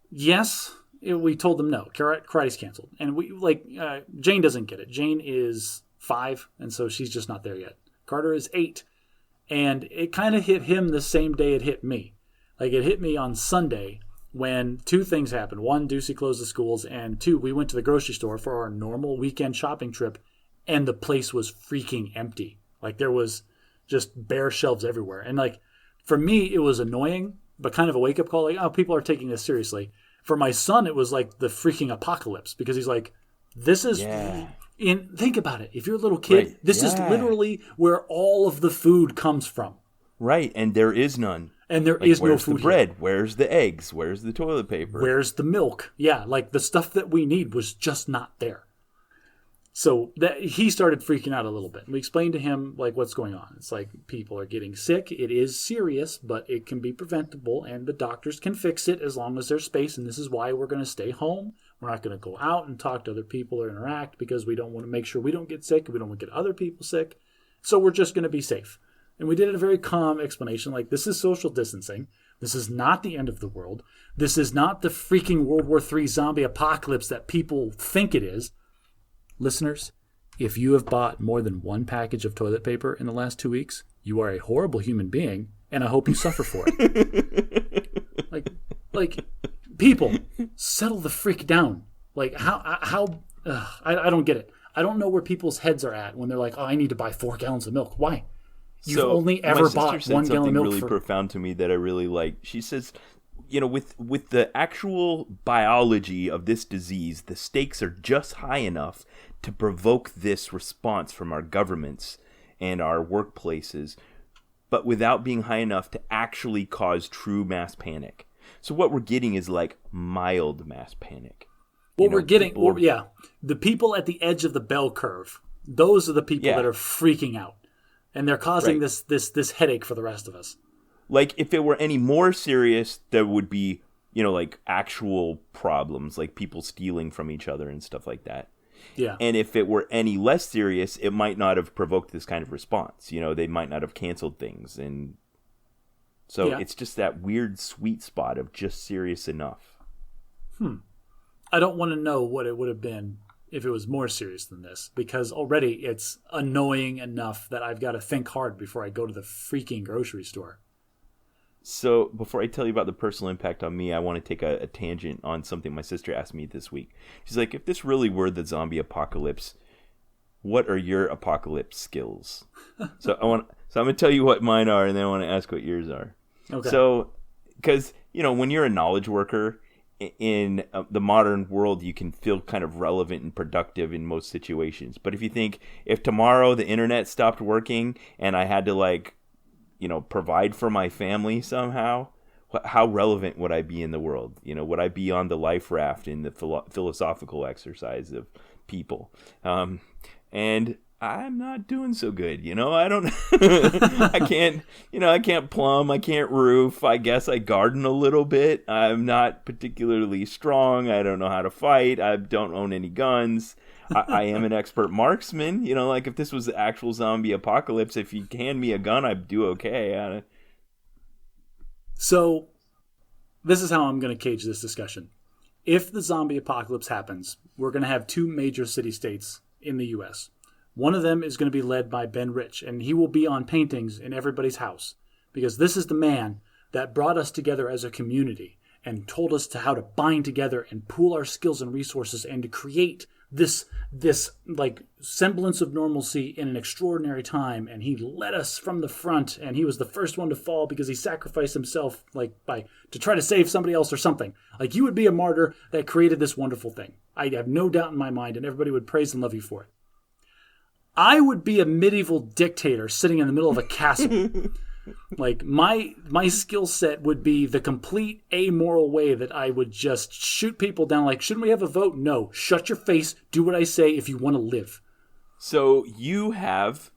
yes, we told them no. Karate's canceled. And Jane doesn't get it. Jane is 5, and so she's just not there yet. Carter is 8. And it kind of hit him the same day it hit me. Like, it hit me on Sunday when 2 things happened. 1, Ducey closed the schools, and 2, we went to the grocery store for our normal weekend shopping trip, and the place was freaking empty. Like, there was just bare shelves everywhere. And, like, for me, it was annoying, but kind of a wake-up call. Like, oh, people are taking this seriously. For my son, it was like the freaking apocalypse because he's like, this is... Yeah. Think about it. If you're a little kid, this is literally where all of the food comes from. Right, and there is none. And there is no food. Where's the bread? Here. Where's the eggs? Where's the toilet paper? Where's the milk? Yeah, like the stuff that we need was just not there. So he started freaking out a little bit. We explained to him like what's going on. It's like people are getting sick. It is serious, but it can be preventable, and the doctors can fix it as long as there's space. And this is why we're going to stay home. We're not going to go out and talk to other people or interact because we don't want to make sure we don't get sick. We don't want to get other people sick. So we're just going to be safe. And we did a very calm explanation, like this is social distancing. This is not the end of the world. This is not the freaking World War III zombie apocalypse that people think it is. Listeners, if you have bought more than one package of toilet paper in the last 2 weeks, you are a horrible human being, and I hope you suffer for it. like, people, settle the freak down. Like, I don't get it. I don't know where people's heads are at when they're like, oh, I need to buy 4 gallons of milk. Why? You've only ever bought 1 gallon of milk. Really profound to me that I really like. She says, with the actual biology of this disease, the stakes are just high enough to provoke this response from our governments and our workplaces, but without being high enough to actually cause true mass panic. So what we're getting is like mild mass panic. We're getting, the people at the edge of the bell curve, those are the people that are freaking out. And they're causing this headache for the rest of us. Like, if it were any more serious, there would be, like actual problems, like people stealing from each other and stuff like that. Yeah. And if it were any less serious, it might not have provoked this kind of response. They might not have canceled things. And so it's just that weird sweet spot of just serious enough. I don't want to know what it would have been if it was more serious than this, because already it's annoying enough that I've got to think hard before I go to the freaking grocery store. So before I tell you about the personal impact on me, I want to take a tangent on something my sister asked me this week. She's like, if this really were the zombie apocalypse, what are your apocalypse skills? So I'm going to tell you what mine are, and then I want to ask what yours are. Okay. So, because, when you're a knowledge worker in the modern world, you can feel kind of relevant and productive in most situations. But if you think, if tomorrow the internet stopped working and I had to provide for my family somehow, how relevant would I be in the world? Would I be on the life raft in the philosophical exercise of people? And I'm not doing so good. I don't, I can't plumb. I can't roof. I guess I garden a little bit. I'm not particularly strong. I don't know how to fight. I don't own any guns. I am an expert marksman. If this was the actual zombie apocalypse, if you hand me a gun, I'd do okay. So this is how I'm going to cage this discussion. If the zombie apocalypse happens, we're going to have 2 major city-states in the U.S. One of them is going to be led by Ben Rich, and he will be on paintings in everybody's house, because this is the man that brought us together as a community and told us how to bind together and pool our skills and resources and to create this semblance of normalcy in an extraordinary time. And he led us from the front, and he was the first one to fall because he sacrificed himself to try to save somebody else or something. Like, you would be a martyr that created this wonderful thing. I have no doubt in my mind, and everybody would praise and love you for it. I would be a medieval dictator sitting in the middle of a castle. Like, my skill set would be the complete amoral way that I would just shoot people down. Like, shouldn't we have a vote? No. Shut your face. Do what I say if you want to live. So you have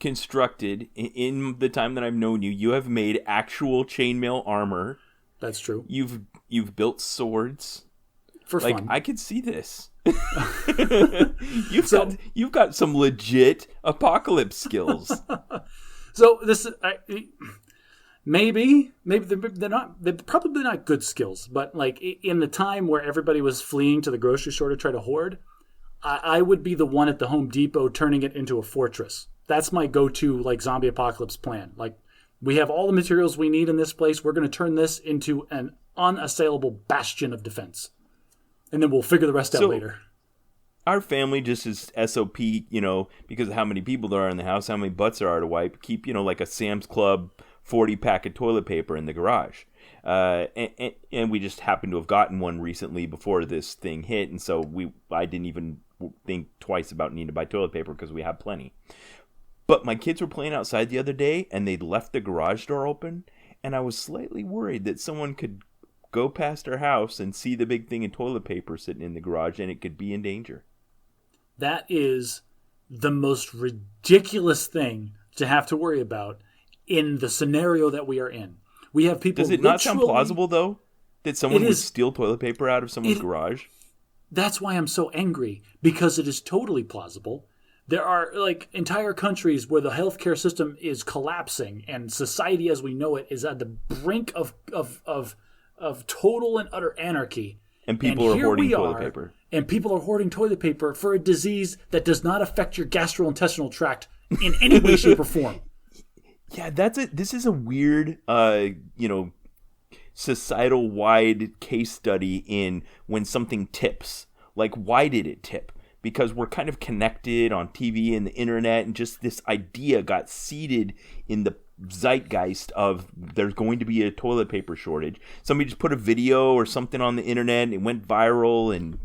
constructed, in the time that I've known you, you have made actual chainmail armor. That's true. You've built swords. For fun. Like, I could see this. You've got some legit apocalypse skills. So this maybe they're probably not good skills, but like in the time where everybody was fleeing to the grocery store to try to hoard, I would be the one at the Home Depot turning it into a fortress. That's my go-to zombie apocalypse plan. Like, we have all the materials we need in this place. We're going to turn this into an unassailable bastion of defense. And then we'll figure the rest out later. Our family just is SOP, because of how many people there are in the house, how many butts there are to wipe, keep, like a Sam's Club 40-pack of toilet paper in the garage. And we just happened to have gotten one recently before this thing hit, and so I didn't even think twice about needing to buy toilet paper because we have plenty. But my kids were playing outside the other day, and they'd left the garage door open, and I was slightly worried that someone could go past our house and see the big thing of toilet paper sitting in the garage, and it could be in danger. That is the most ridiculous thing to have to worry about in the scenario that we are in. We have people. Does it not sound plausible, though, that someone would steal toilet paper out of someone's garage? That's why I'm so angry, because it is totally plausible. There are like entire countries where the healthcare system is collapsing, and society as we know it is at the brink of total and utter anarchy. And people are hoarding toilet paper. And people are hoarding toilet paper for a disease that does not affect your gastrointestinal tract in any way, shape, or form. Yeah, this is a weird, societal-wide case study in when something tips. Like, why did it tip? Because we're kind of connected on TV and the internet, and just this idea got seeded in the zeitgeist of there's going to be a toilet paper shortage. Somebody just put a video or something on the internet, and it went viral, and...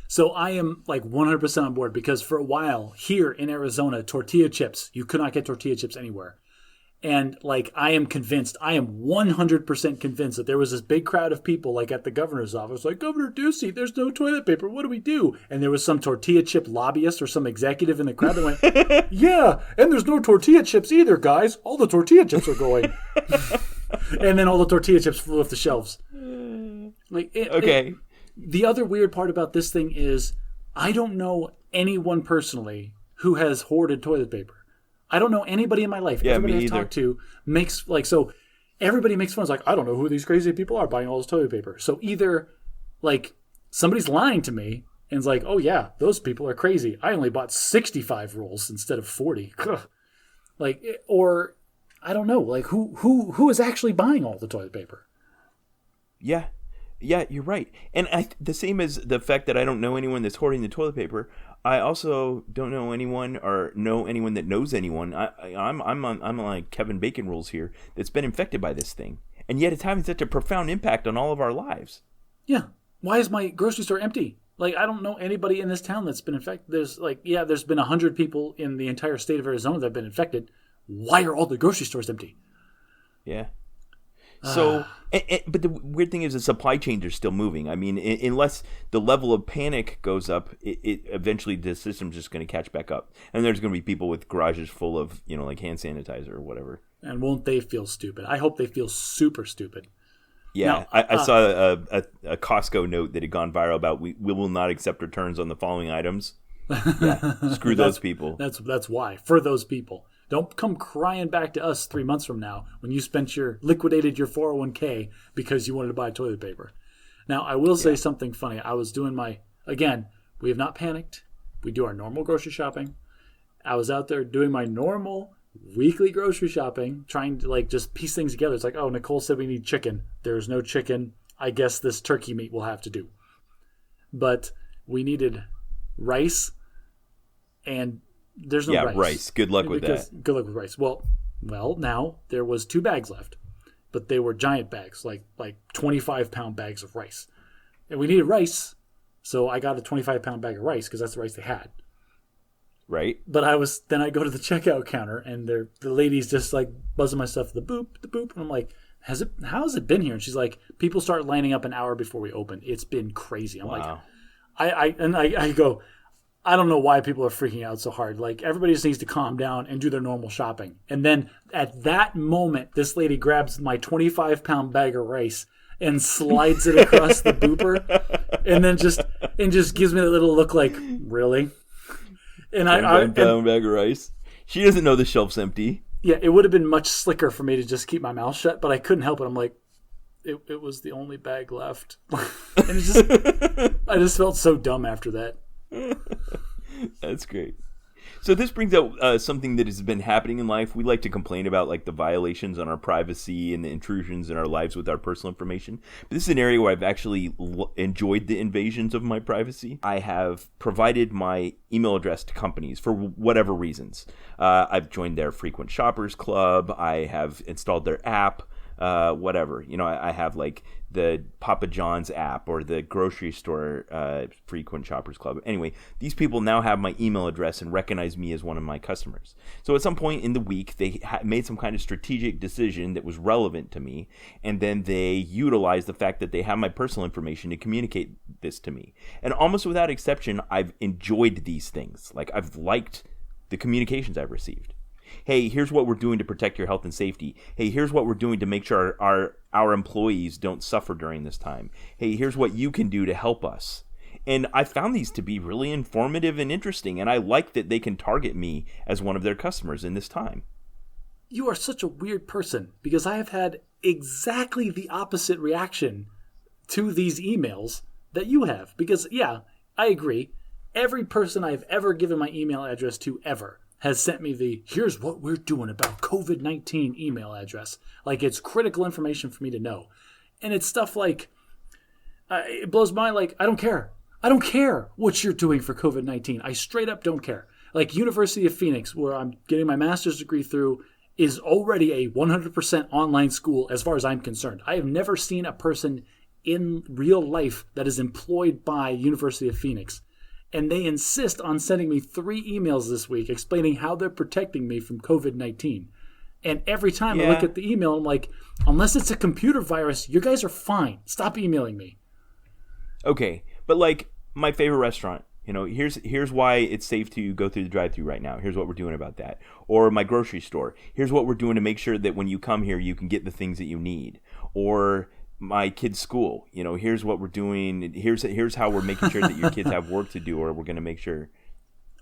So I am like 100% on board, because for a while here in Arizona, tortilla chips, you could not get tortilla chips anywhere. And like, I am 100% convinced that there was this big crowd of people like at the governor's office, like, Governor Ducey, there's no toilet paper. What do we do? And there was some tortilla chip lobbyist or some executive in the crowd that went, yeah, and there's no tortilla chips either, guys. All the tortilla chips are going. And then all the tortilla chips flew off the shelves. The other weird part about this thing is I don't know anyone personally who has hoarded toilet paper. I don't know anybody in my life. Yeah, everybody me I've talked to makes so everybody makes fun. It's like, I don't know who these crazy people are buying all this toilet paper. So either like somebody's lying to me and it's like, oh yeah, those people are crazy. I only bought 65 rolls instead of 40. Like, or I don't know, like who is actually buying all the toilet paper? Yeah. Yeah, you're right. And the same as the fact that I don't know anyone that's hoarding the toilet paper, I also don't know anyone or know anyone that knows anyone. I'm on like Kevin Bacon rules here that's been infected by this thing. And yet it's having such a profound impact on all of our lives. Yeah. Why is my grocery store empty? Like, I don't know anybody in this town that's been infected. There's been 100 people in the entire state of Arizona that have been infected. Why are all the grocery stores empty? Yeah. So, but the weird thing is the supply chains are still moving. I mean, unless the level of panic goes up, it eventually the system's just going to catch back up. And there's going to be people with garages full of, like hand sanitizer or whatever. And won't they feel stupid? I hope they feel super stupid. Yeah, now, I saw a Costco note that had gone viral about we will not accept returns on the following items. Yeah, screw those people. That's why. For those people. Don't come crying back to us 3 months from now when you liquidated your 401k because you wanted to buy toilet paper. Now, I will say something funny. I was doing again, we have not panicked. We do our normal grocery shopping. I was out there doing my normal weekly grocery shopping, trying to just piece things together. It's like, oh, Nicole said we need chicken. There's no chicken. I guess this turkey meat will have to do. But we needed rice and there's no rice. Good luck with that. Good luck with rice. Well, now there was 2 bags left, but they were giant bags, like 25-pound bags of rice. And we needed rice, so I got a 25-pound bag of rice because that's the rice they had. Right. But then I go to the checkout counter, and the lady's just buzzing my stuff, the boop, and I'm like, how has it been here? And she's like, people start lining up an hour before we open. It's been crazy. I'm like, I go, I don't know why people are freaking out so hard. Like, everybody just needs to calm down and do their normal shopping. And then at that moment, this lady grabs my 25-pound bag of rice and slides it across the booper, and then just gives me that little look like, really? And 25-pound bag of rice. She doesn't know the shelf's empty. Yeah, it would have been much slicker for me to just keep my mouth shut, but I couldn't help it. I'm like, it was the only bag left, and I just felt so dumb after that. That's great. So this brings out something that has been happening in life. We like to complain about the violations on our privacy and the intrusions in our lives with our personal information. But this is an area where I've actually enjoyed the invasions of my privacy. I have provided my email address to companies for whatever reasons. I've joined their frequent shoppers club. I have installed their app. whatever. I have like the Papa John's app or the grocery store frequent shoppers club. Anyway, these people now have my email address and recognize me as one of my customers. So at some point in the week, they made some kind of strategic decision that was relevant to me, and then they utilized the fact that they have my personal information to communicate this to me. And almost without exception, I've enjoyed these things. Like, I've liked the communications I've received. Hey, here's what we're doing to protect your health and safety. Hey, here's what we're doing to make sure our employees don't suffer during this time. Hey, here's what you can do to help us. And I found these to be really informative and interesting, and I like that they can target me as one of their customers in this time. You are such a weird person, because I have had exactly the opposite reaction to these emails that you have. Because, yeah, I agree. Every person I've ever given my email address to ever has sent me the, here's what we're doing about COVID-19 email address. Like, it's critical information for me to know. And it's stuff like, it blows my mind, like, I don't care. I don't care what you're doing for COVID-19. I straight up don't care. Like, University of Phoenix, where I'm getting my master's degree through, is already a 100% online school as far as I'm concerned. I have never seen a person in real life that is employed by University of Phoenix. And they insist on sending me 3 emails this week explaining how they're protecting me from COVID-19. And every time I look at the email, I'm like, unless it's a computer virus, you guys are fine. Stop emailing me. Okay, but like my favorite restaurant, here's why it's safe to go through the drive-thru right now. Here's what we're doing about that. Or my grocery store. Here's what we're doing to make sure that when you come here, you can get the things that you need. Or my kid's school, here's what we're doing. Here's how we're making sure that your kids have work to do, or we're going to make sure.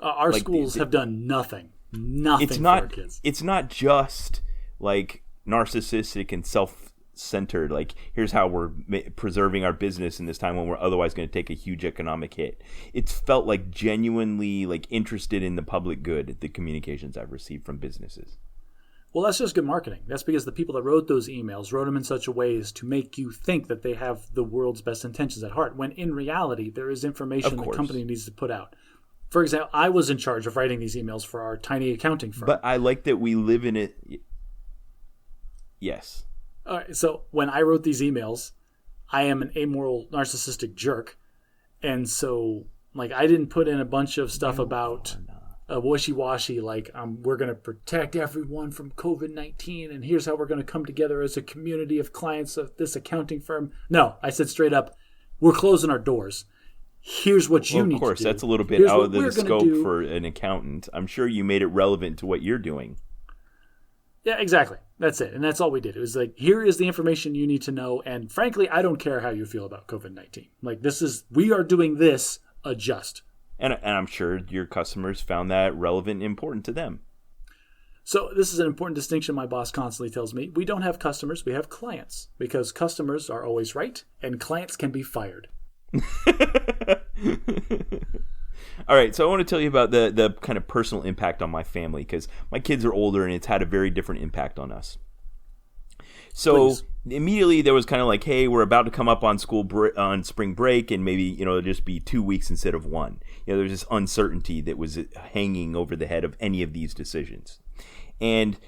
Our schools have done nothing for our kids. It's not just like narcissistic and self-centered. Like, here's how we're preserving our business in this time when we're otherwise going to take a huge economic hit. It's felt like genuinely like interested in the public good, the communications I've received from businesses. Well, that's just good marketing. That's because the people that wrote those emails wrote them in such a way as to make you think that they have the world's best intentions at heart, when in reality, there is information the company needs to put out. For example, I was in charge of writing these emails for our tiny accounting firm. But I like that we live in it. Yes. All right, so when I wrote these emails, I am an amoral, narcissistic jerk. And so, like, I didn't put in a bunch of stuff about wishy-washy, like, we're going to protect everyone from COVID-19, and here's how we're going to come together as a community of clients of this accounting firm. No, I said straight up, we're closing our doors. Here's what you need to do. Of course, that's a little bit out of the scope for an accountant. I'm sure you made it relevant to what you're doing. Yeah, exactly. That's it. And that's all we did. It was like, here is the information you need to know. And frankly, I don't care how you feel about COVID-19. Like, we are doing this, adjust. And I'm sure your customers found that relevant and important to them. So this is an important distinction my boss constantly tells me. We don't have customers, we have clients. Because customers are always right, and clients can be fired. All right, so I want to tell you about the kind of personal impact on my family, because my kids are older and it's had a very different impact on us. So immediately there was kind of like, hey, we're about to come up on on spring break, and maybe it'll just be 2 weeks instead of 1. There's this uncertainty that was hanging over the head of any of these decisions, and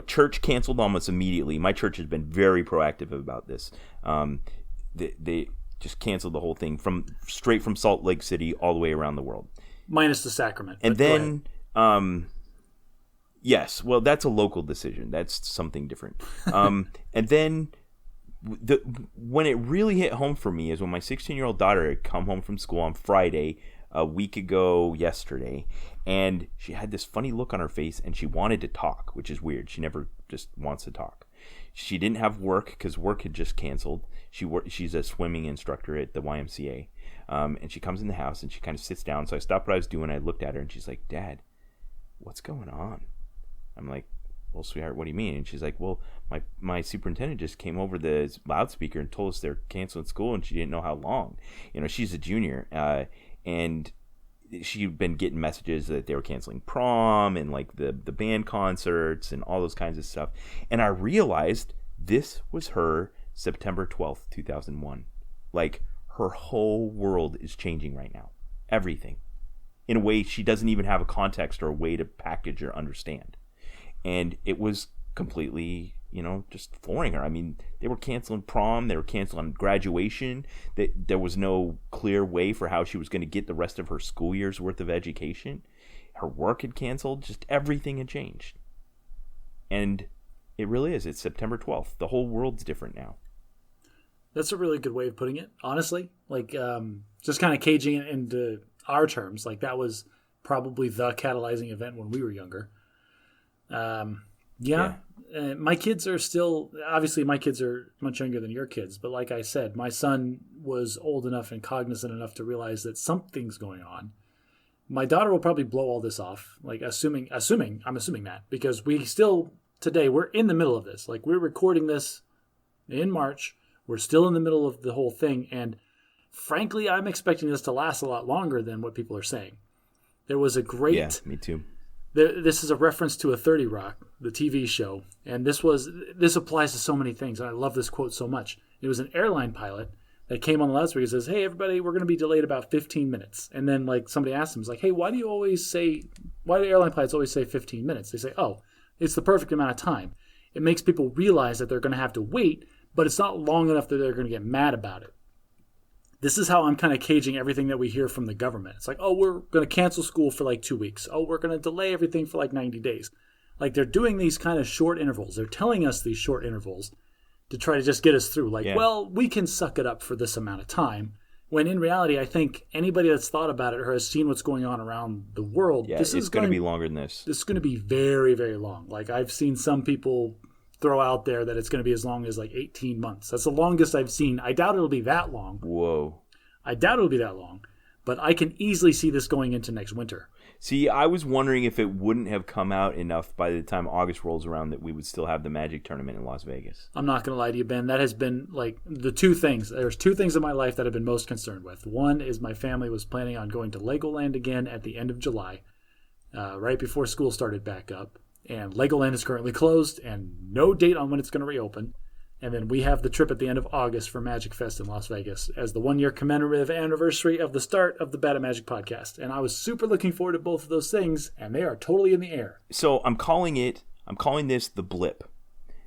church canceled almost immediately. My church has been very proactive about this. They just canceled the whole thing straight from Salt Lake City all the way around the world, minus the sacrament. And then yes, well, that's a local decision. That's something different. And then when it really hit home for me is when my 16-year-old daughter had come home from school on Friday, a week ago yesterday, and she had this funny look on her face, and she wanted to talk, which is weird. She never just wants to talk. She didn't have work because work had just canceled. She's a swimming instructor at the YMCA, and she comes in the house and she kind of sits down. So I stopped what I was doing. I looked at her and she's like, "Dad, what's going on?" I'm like, "Well, sweetheart, what do you mean?" And she's like, "Well, my superintendent just came over the loudspeaker and told us they're canceling school, and she didn't know how long." She's a junior, and she'd been getting messages that they were canceling prom and like the band concerts and all those kinds of stuff. And I realized this was her September 12th, 2001. Like, her whole world is changing right now. Everything. In a way she doesn't even have a context or a way to package or understand. And it was completely, just flooring her. I mean, they were canceling prom, they were canceling graduation. There was no clear way for how she was going to get the rest of her school year's worth of education. Her work had canceled. Just everything had changed. And it really is. It's September 12th. The whole world's different now. That's a really good way of putting it, honestly. Just kind of caging it into our terms. That was probably the catalyzing event when we were younger. My kids are still, obviously my kids are much younger than your kids, but like I said, my son was old enough and cognizant enough to realize that something's going on. My daughter will probably blow all this off, I'm assuming that, because today we're in the middle of this. We're recording this in March. We're still in the middle of the whole thing, and frankly, I'm expecting this to last a lot longer than what people are saying. There was a great... Yeah, me too. This is a reference to a 30 Rock, the TV show, and this applies to so many things, and I love this quote so much. It was an airline pilot that came on the loudspeaker and says, "Hey, everybody, we're going to be delayed about 15 minutes." And then, somebody asked him, "Hey, why do airline pilots always say 15 minutes?" They say, "Oh, it's the perfect amount of time. It makes people realize that they're going to have to wait, but it's not long enough that they're going to get mad about it." This is how I'm kind of caging everything that we hear from the government. It's oh, we're going to cancel school for 2 weeks. Oh, we're going to delay everything for 90 days. They're doing these kind of short intervals. They're telling us these short intervals to try to just get us through. Well, we can suck it up for this amount of time. When in reality, I think anybody that's thought about it or has seen what's going on around the world, this is going to be longer than this. This is going to be very, very long. I've seen some people throw out there that it's going to be as long as 18 months. That's the longest I've seen. I doubt it'll be that long. Whoa. I doubt it'll be that long, but I can easily see this going into next winter. See, I was wondering if it wouldn't have come out enough by the time August rolls around that we would still have the Magic tournament in Las Vegas. I'm not going to lie to you, Ben. That has been the two things. There's two things in my life that I've been most concerned with. One is my family was planning on going to Legoland again at the end of July, right before school started back up. And Legoland is currently closed and no date on when it's going to reopen. And then we have the trip at the end of August for Magic Fest in Las Vegas as the 1-year commemorative anniversary of the start of the Bad at Magic podcast. And I was super looking forward to both of those things, and they are totally in the air. So I'm calling this the blip.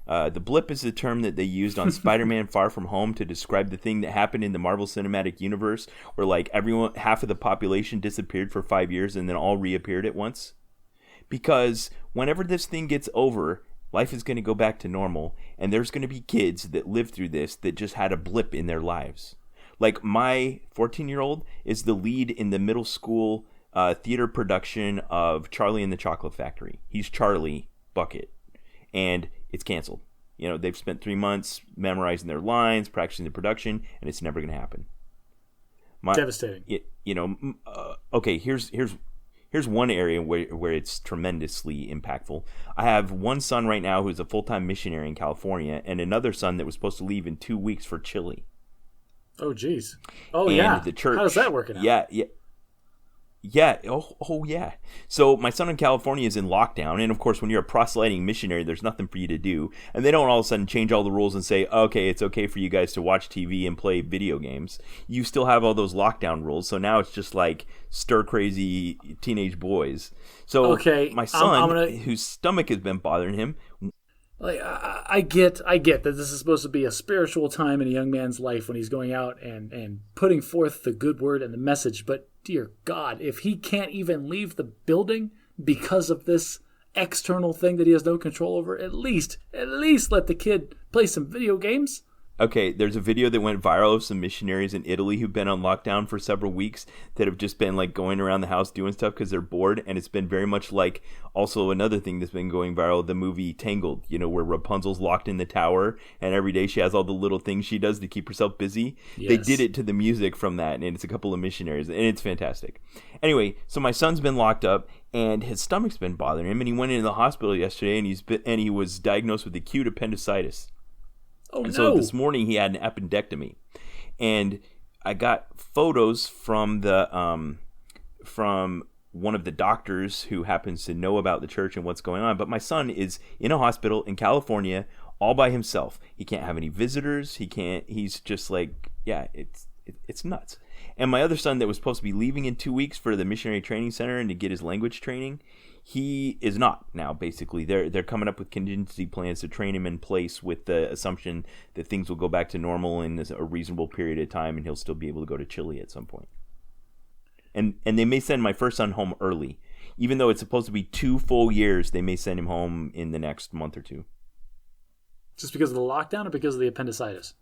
The blip is the term that they used on Spider-Man Far From Home to describe the thing that happened in the Marvel Cinematic Universe where half of the population disappeared for 5 years and then all reappeared at once. Because whenever this thing gets over, life is going to go back to normal, and there's going to be kids that live through this that just had a blip in their lives. My 14-year-old is the lead in the middle school theater production of Charlie and the Chocolate Factory. He's Charlie Bucket, and it's canceled. They've spent 3 months memorizing their lines, practicing the production, and it's never going to happen. Devastating. Okay, Here's one area where it's tremendously impactful. I have one son right now who's a full-time missionary in California and another son that was supposed to leave in 2 weeks for Chile. Oh, geez. Oh, and yeah. The church, how's that working out? Yeah. Oh, yeah. So my son in California is in lockdown. And, of course, when you're a proselyting missionary, there's nothing for you to do. And they don't all of a sudden change all the rules and say, okay, it's okay for you guys to watch TV and play video games. You still have all those lockdown rules. So now it's just stir-crazy teenage boys. So my son, whose stomach has been bothering him... I get that this is supposed to be a spiritual time in a young man's life when he's going out and putting forth the good word and the message. But dear God, if he can't even leave the building because of this external thing that he has no control over, at least let the kid play some video games. Okay, there's a video that went viral of some missionaries in Italy who've been on lockdown for several weeks that have just been going around the house doing stuff because they're bored. And it's been very much also another thing that's been going viral, the movie Tangled, where Rapunzel's locked in the tower and every day she has all the little things she does to keep herself busy. Yes. They did it to the music from that, and it's a couple of missionaries, and it's fantastic. Anyway, so my son's been locked up and his stomach's been bothering him, and he went into the hospital yesterday and he was diagnosed with acute appendicitis. Oh, and so this morning he had an appendectomy, and I got photos from from one of the doctors who happens to know about the church and what's going on. But my son is in a hospital in California all by himself. He can't have any visitors. He's just it's nuts. And my other son that was supposed to be leaving in 2 weeks for the missionary training center and to get his language training, He is not now. Basically, they're coming up with contingency plans to train him in place with the assumption that things will go back to normal in a reasonable period of time, and he'll still be able to go to Chile at some point. And they may send my first son home early, even though it's supposed to be 2 full years. They may send him home in the next month or two. Just because of the lockdown or because of the appendicitis?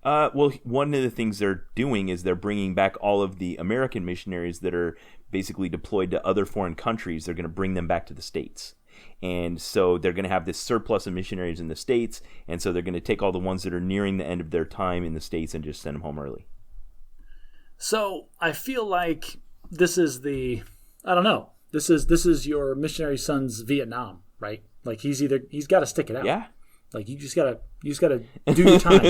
Well, one of the things they're doing is they're bringing back all of the American missionaries that are basically deployed to other foreign countries. They're going to bring them back to the States. And so they're going to have this surplus of missionaries in the States. And so they're going to take all the ones that are nearing the end of their time in the States and just send them home early. So I feel like this is I don't know. This is your missionary son's Vietnam, right? Like he's got to stick it out. Yeah. Like you just gotta do your time.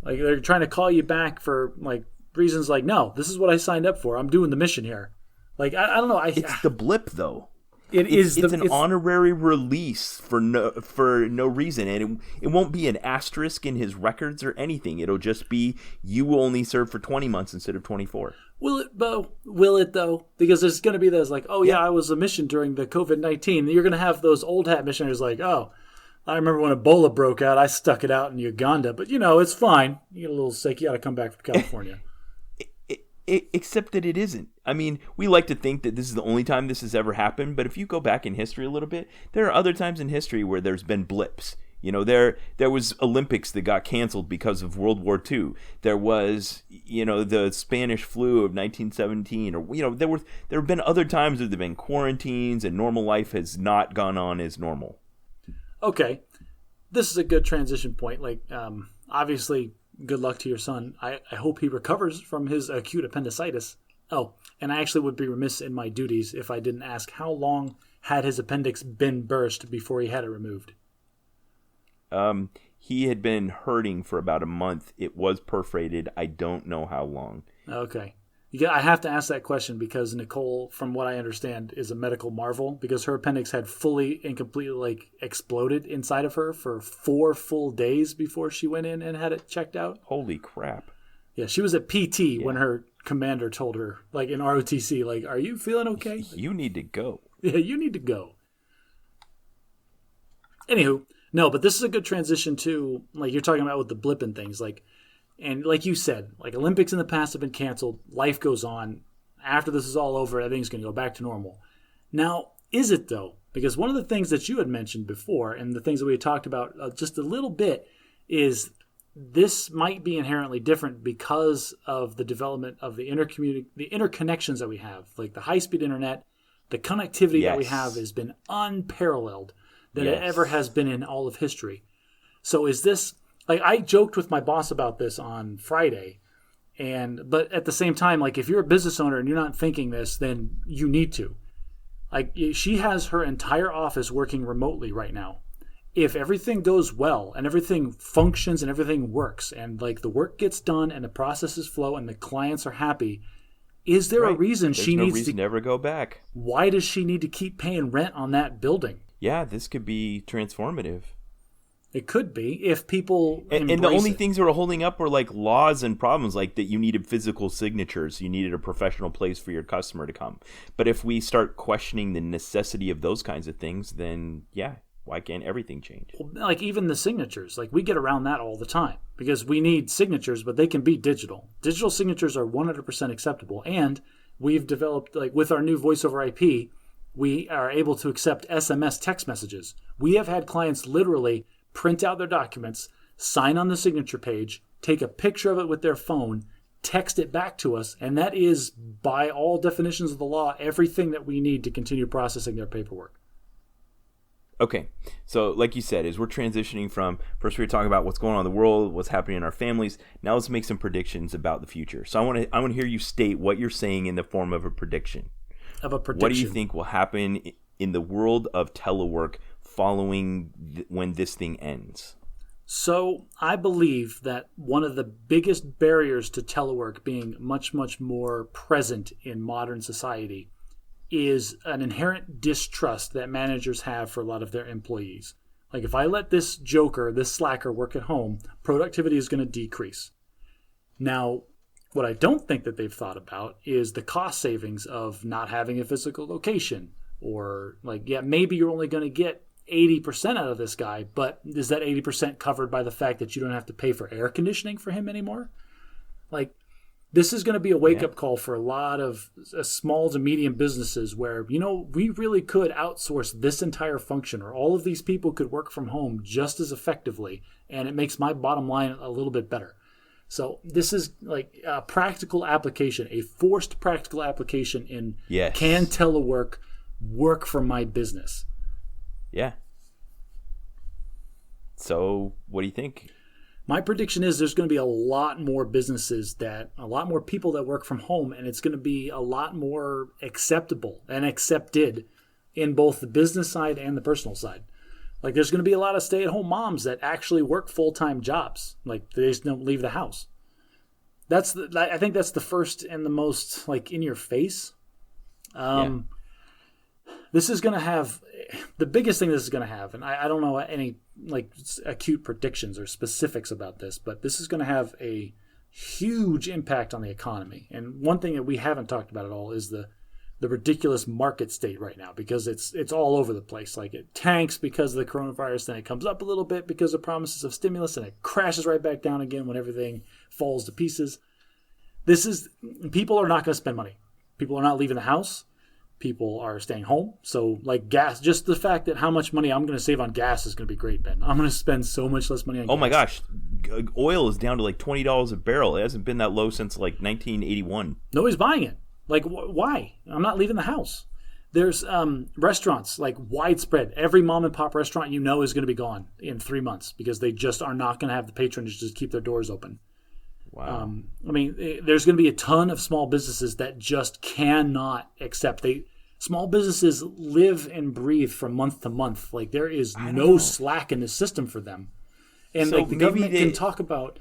Like they're trying to call you back for like reasons like, no, this is what I signed up for. I'm doing the mission here. Like I don't know. It's the blip though. It's an honorary release for no reason, and it won't be an asterisk in his records or anything. It'll just be you only served for 20 months instead of 24. Will it though? Because there's going to be those like, oh yeah, I was a mission during the COVID-19. You're going to have those old hat missionaries like, oh, I remember when Ebola broke out, I stuck it out in Uganda, but it's fine. You get a little sick, you got to come back from California. Except that it isn't. I mean, we like to think that this is the only time this has ever happened, but if you go back in history a little bit, there are other times in history where there's been blips. There was Olympics that got canceled because of World War II. There was, the Spanish flu of 1917, or there have been other times where there've been quarantines and normal life has not gone on as normal. Okay, this is a good transition point. Like, obviously, good luck to your son. I hope he recovers from his acute appendicitis. Oh, and I actually would be remiss in my duties if I didn't ask how long had his appendix been burst before he had it removed? He had been hurting for about a month. It was perforated. I don't know how long. Okay. I have to ask that question because Nicole, from what I understand, is a medical marvel because her appendix had fully and completely exploded inside of her for 4 full days before she went in and had it checked out. Holy crap. Yeah, she was at PT when her commander told her, in ROTC, are you feeling okay? You need to go. Yeah, you need to go. Anywho, no, but this is a good transition to, you're talking about with the blip and things, and like you said, Olympics in the past have been canceled. Life goes on. After this is all over, everything's going to go back to normal. Now, is it though? Because one of the things that you had mentioned before and the things that we had talked about just a little bit is this might be inherently different because of the development of the interconnections that we have, like the high-speed internet, the connectivity that we have has been unparalleled than it ever has been in all of history. So is this... I joked with my boss about this on Friday, but at the same time, if you're a business owner and you're not thinking this, then you need to. She has her entire office working remotely right now. If everything goes well and everything functions and everything works and the work gets done and the processes flow and the clients are happy, is there a reason There's she no needs reason to never go back? Why does she need to keep paying rent on that building? Yeah, this could be transformative. It could be if people and the only things that were holding up were laws and problems that you needed physical signatures, you needed a professional place for your customer to come. But if we start questioning the necessity of those kinds of things, then why can't everything change? Even the signatures, we get around that all the time because we need signatures, but they can be digital. Digital signatures are 100% acceptable, and we've developed with our new voice over IP, we are able to accept SMS text messages. We have had clients literally print out their documents, sign on the signature page, take a picture of it with their phone, text it back to us, and that is, by all definitions of the law, everything that we need to continue processing their paperwork. Okay, so like you said, as we're transitioning from, first we were talking about what's going on in the world, what's happening in our families, now let's make some predictions about the future. So I want to hear you state what you're saying in the form of a prediction. What do you think will happen in the world of telework following when this thing ends? So I believe that one of the biggest barriers to telework being much, much more present in modern society is an inherent distrust that managers have for a lot of their employees. If I let this joker, this slacker work at home, productivity is going to decrease. Now, What I don't think that they've thought about is the cost savings of not having a physical location, or like, yeah, maybe you're only going to get 80% out of this guy, but is that 80% covered by the fact that you don't have to pay for air conditioning for him anymore? Like, this is going to be a wake-up call for a lot of small to medium businesses where, we really could outsource this entire function, or all of these people could work from home just as effectively, and it makes my bottom line a little bit better. So this is like a practical application, a forced practical application in can telework work for my business? Yeah. So what do you think? My prediction is there's going to be a lot more a lot more people that work from home, and it's going to be a lot more acceptable and accepted in both the business side and the personal side. Like, there's going to be a lot of stay-at-home moms that actually work full-time jobs. Like, they just don't leave the house. I think that's the first and the most, like, in your face. This is going to have the biggest thing this is going to have, and I don't know any like acute predictions or specifics about this, but this is going to have a huge impact on the economy. And one thing that we haven't talked about at all is the ridiculous market state right now, because it's all over the place. Like, it tanks because of the coronavirus, then it comes up a little bit because of promises of stimulus, and it crashes right back down again when everything falls to pieces. People are not going to spend money. People are not leaving the house. People are staying home. So, like, gas, just the fact that how much money I'm going to save on gas is going to be great, Ben. I'm going to spend so much less money on gas. Oh my gosh. Oil is down to like $20 a barrel. It hasn't been that low since like 1981. Nobody's buying it. Like, why? I'm not leaving the house. There's restaurants, like, widespread. Every mom and pop restaurant is going to be gone in 3 months because they just are not going to have the patronage to keep their doors open. Wow. There's going to be a ton of small businesses that just cannot accept. Small businesses live and breathe from month to month. Like, there is no slack in the system for them. And so, like, the government can talk about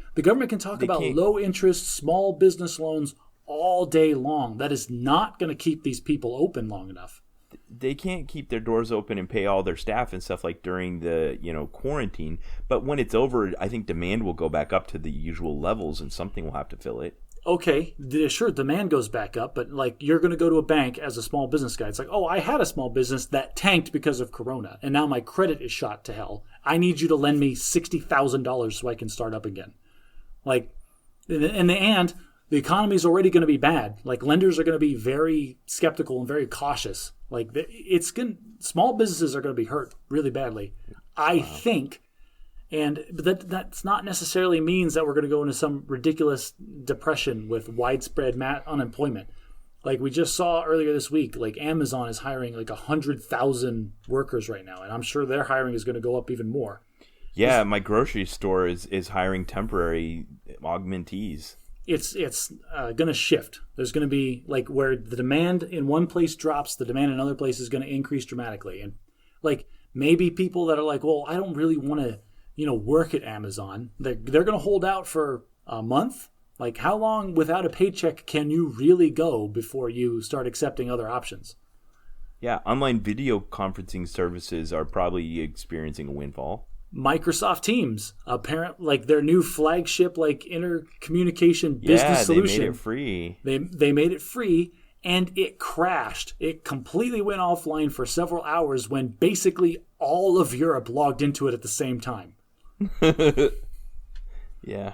low interest small business loans all day long. That is not going to keep these people open long enough. They can't keep their doors open and pay all their staff and stuff like during the quarantine. But when it's over, I think demand will go back up to the usual levels, and something will have to fill it. Okay, sure, demand goes back up, but like, you're going to go to a bank as a small business guy. It's like, oh, I had a small business that tanked because of Corona, and now my credit is shot to hell. I need you to lend me $60,000 so I can start up again. Like, and the economy is already going to be bad. Like, lenders are going to be very skeptical and very cautious. Like, small businesses are going to be hurt really badly, I think. But that's not necessarily means that we're going to go into some ridiculous depression with widespread unemployment. Like, we just saw earlier this week, like, Amazon is hiring like 100,000 workers right now, and I'm sure their hiring is going to go up even more. Yeah, my grocery store is hiring temporary augmentees. It's going to shift. There's going to be, like, where the demand in one place drops, the demand in another place is going to increase dramatically. And, like, maybe people that are like, well, I don't really want to, work at Amazon. They're going to hold out for a month. Like, how long without a paycheck can you really go before you start accepting other options? Yeah, online video conferencing services are probably experiencing a windfall. Microsoft Teams, like, their new flagship, like, intercommunication business solution. They made it free. They made it free, and it crashed. It completely went offline for several hours when basically all of Europe logged into it at the same time. Yeah.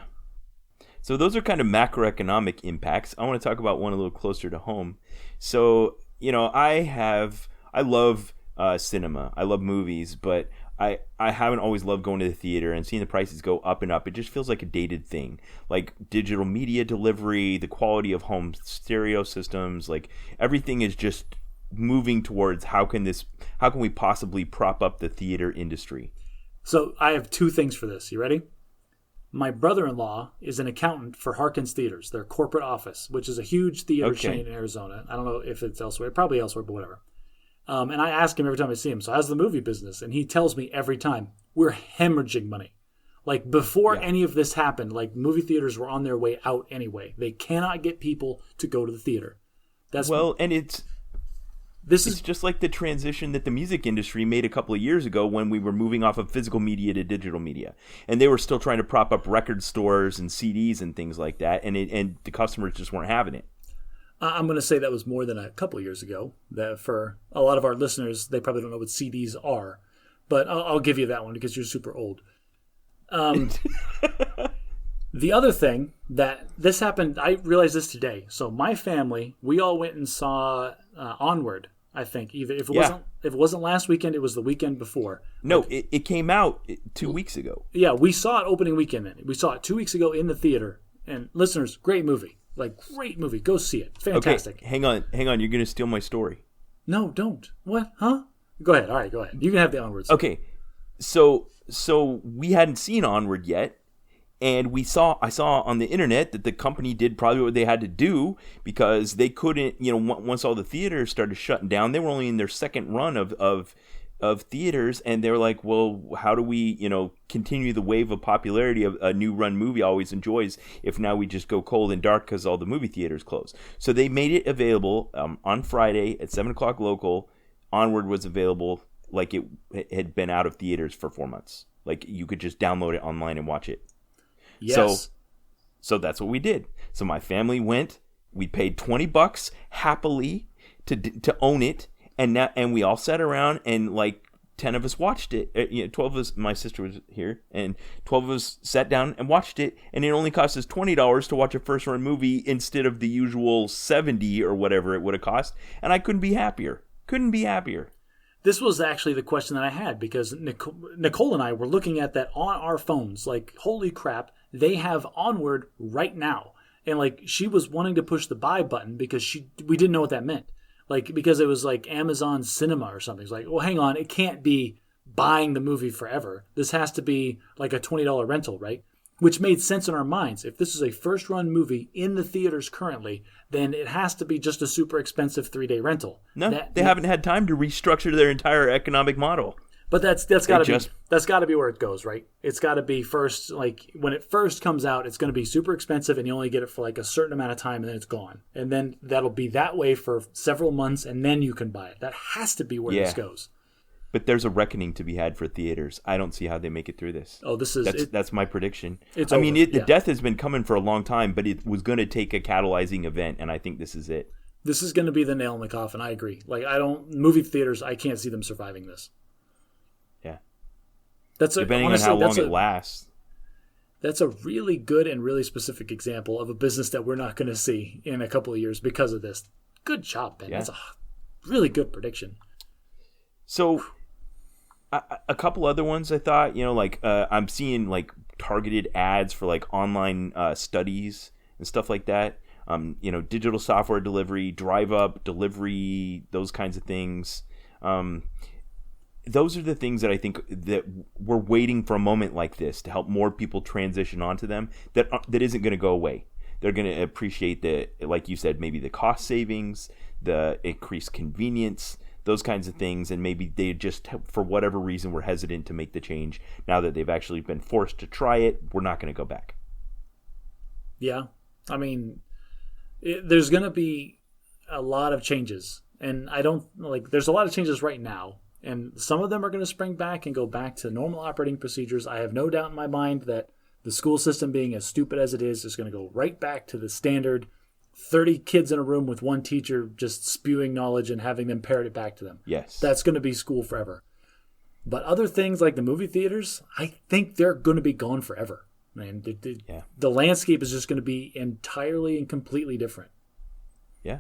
So those are kind of macroeconomic impacts. I want to talk about one a little closer to home. So, I love cinema. I love movies, but I haven't always loved going to the theater and seeing the prices go up and up. It just feels like a dated thing. Like, digital media delivery, the quality of home stereo systems, like, everything is just moving towards how can we possibly prop up the theater industry? So I have two things for this. You ready? My brother-in-law is an accountant for Harkins Theaters, their corporate office, which is a huge theater chain in Arizona. I don't know if it's elsewhere, probably elsewhere, but whatever. And I ask him every time I see him, so how's the movie business? And he tells me every time, we're hemorrhaging money. Like, before any of this happened, like, movie theaters were on their way out anyway. They cannot get people to go to the theater. It's just like the transition that the music industry made a couple of years ago when we were moving off of physical media to digital media. And they were still trying to prop up record stores and CDs and things like that. And the customers just weren't having it. I'm going to say that was more than a couple of years ago. That for a lot of our listeners, they probably don't know what CDs are. But I'll give you that one because you're super old. The other thing that this happened, I realized this today. So my family, we all went and saw Onward. I think either if it wasn't last weekend, it was the weekend before. No, it came out 2 weeks ago. Yeah, we saw it opening weekend. Then we saw it 2 weeks ago in the theater. And listeners, great movie, great movie. Go see it. Fantastic. Okay, hang on. You're gonna steal my story. No, don't. What? Huh? Go ahead. All right, go ahead. You can have the Onward story. Okay, so we hadn't seen Onward yet. And I saw on the internet that the company did probably what they had to do because they couldn't, once all the theaters started shutting down, they were only in their second run of theaters. And they were like, well, how do we, continue the wave of popularity of a new run movie always enjoys if now we just go cold and dark because all the movie theaters close. So they made it available on Friday at 7 o'clock local. Onward was available like it had been out of theaters for 4 months. Like you could just download it online and watch it. Yes. So that's what we did. So my family went. We paid $20 happily to own it, and we all sat around and 10 of us watched it. 12 of us. My sister was here, and 12 of us sat down and watched it. And it only cost us $20 to watch a first run movie instead of the usual $70 or whatever it would have cost. And I couldn't be happier. This was actually the question that I had because Nicole and I were looking at that on our phones. Like, holy crap, they have Onward right now. And she was wanting to push the buy button because we didn't know what that meant. Because it was Amazon Cinema or something. It's like, well, hang on, it can't be buying the movie forever. This has to be a $20 rental, right? Which made sense in our minds. If this is a first run movie in the theaters currently, then it has to be just a super expensive 3-day rental. No, they haven't had time to restructure their entire economic model. But that's got to be where it goes, right? It's got to be first, when it first comes out, it's going to be super expensive and you only get it for a certain amount of time and then it's gone. And then that'll be that way for several months and then you can buy it. That has to be where this goes. But there's a reckoning to be had for theaters. I don't see how they make it through this. Oh, that's my prediction. The death has been coming for a long time, but it was going to take a catalyzing event, and I think this is it. This is going to be the nail in the coffin. I agree. Movie theaters, I can't see them surviving this. Yeah. Depending on how long it lasts. That's a really good and really specific example of a business that we're not going to see in a couple of years because of this. Good job, Ben. Yeah. That's a really good prediction. So, a couple other ones I thought, I'm seeing targeted ads for online studies and stuff like that. Digital software delivery, drive up, delivery, those kinds of things. Those are the things that I think that we're waiting for a moment like this to help more people transition onto them that isn't going to go away. They're going to appreciate like you said, maybe the cost savings, the increased convenience, those kinds of things, and maybe they just, for whatever reason, were hesitant to make the change. Now that they've actually been forced to try it, we're not going to go back. Yeah. I mean, there's going to be a lot of changes, and there's a lot of changes right now, and some of them are going to spring back and go back to normal operating procedures. I have no doubt in my mind that the school system, being as stupid as it is going to go right back to the standard 30 kids in a room with one teacher just spewing knowledge and having them parrot it back to them. Yes. That's going to be school forever. But other things like the movie theaters, I think they're going to be gone forever. The landscape is just going to be entirely and completely different. Yeah.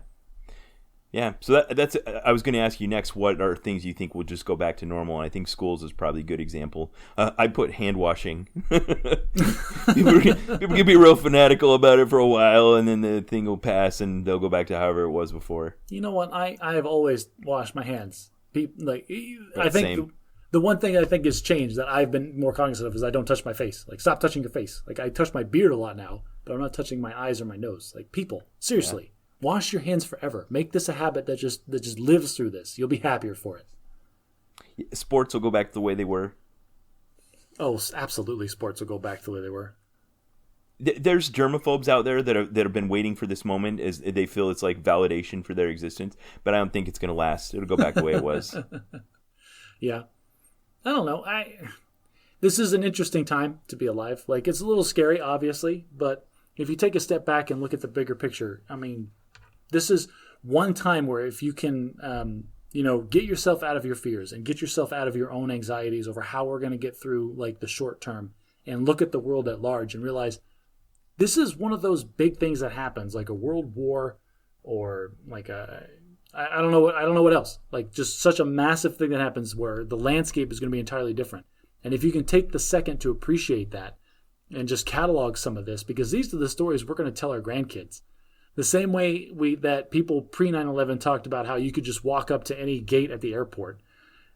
Yeah. So that's. I was going to ask you next, what are things you think will just go back to normal? And I think schools is probably a good example. I put hand washing. People can be real fanatical about it for a while, and then the thing will pass, and they'll go back to however it was before. You know what? I have always washed my hands. I think same. The one thing I think has changed that I've been more cognizant of is I don't touch my face. Stop touching your face. I touch my beard a lot now, but I'm not touching my eyes or my nose. People, seriously. Yeah. Wash your hands forever. Make this a habit that just lives through this. You'll be happier for it. Sports will go back to the way they were. Oh, absolutely. Sports will go back to the way they were. There's germaphobes out there that have been waiting for this moment, as they feel it's like validation for their existence. But I don't think it's going to last. It'll go back the way it was. Yeah, I don't know. This is an interesting time to be alive. Like, it's a little scary, obviously, but if you take a step back and look at the bigger picture, I mean, this is one time where if you can, get yourself out of your fears and get yourself out of your own anxieties over how we're going to get through like the short term, and look at the world at large and realize this is one of those big things that happens, like a world war, or like I don't know what else. Like, just such a massive thing that happens where the landscape is going to be entirely different. And if you can take the second to appreciate that and just catalog some of this, because these are the stories we're going to tell our grandkids. The same way that people pre 9/11 talked about how you could just walk up to any gate at the airport.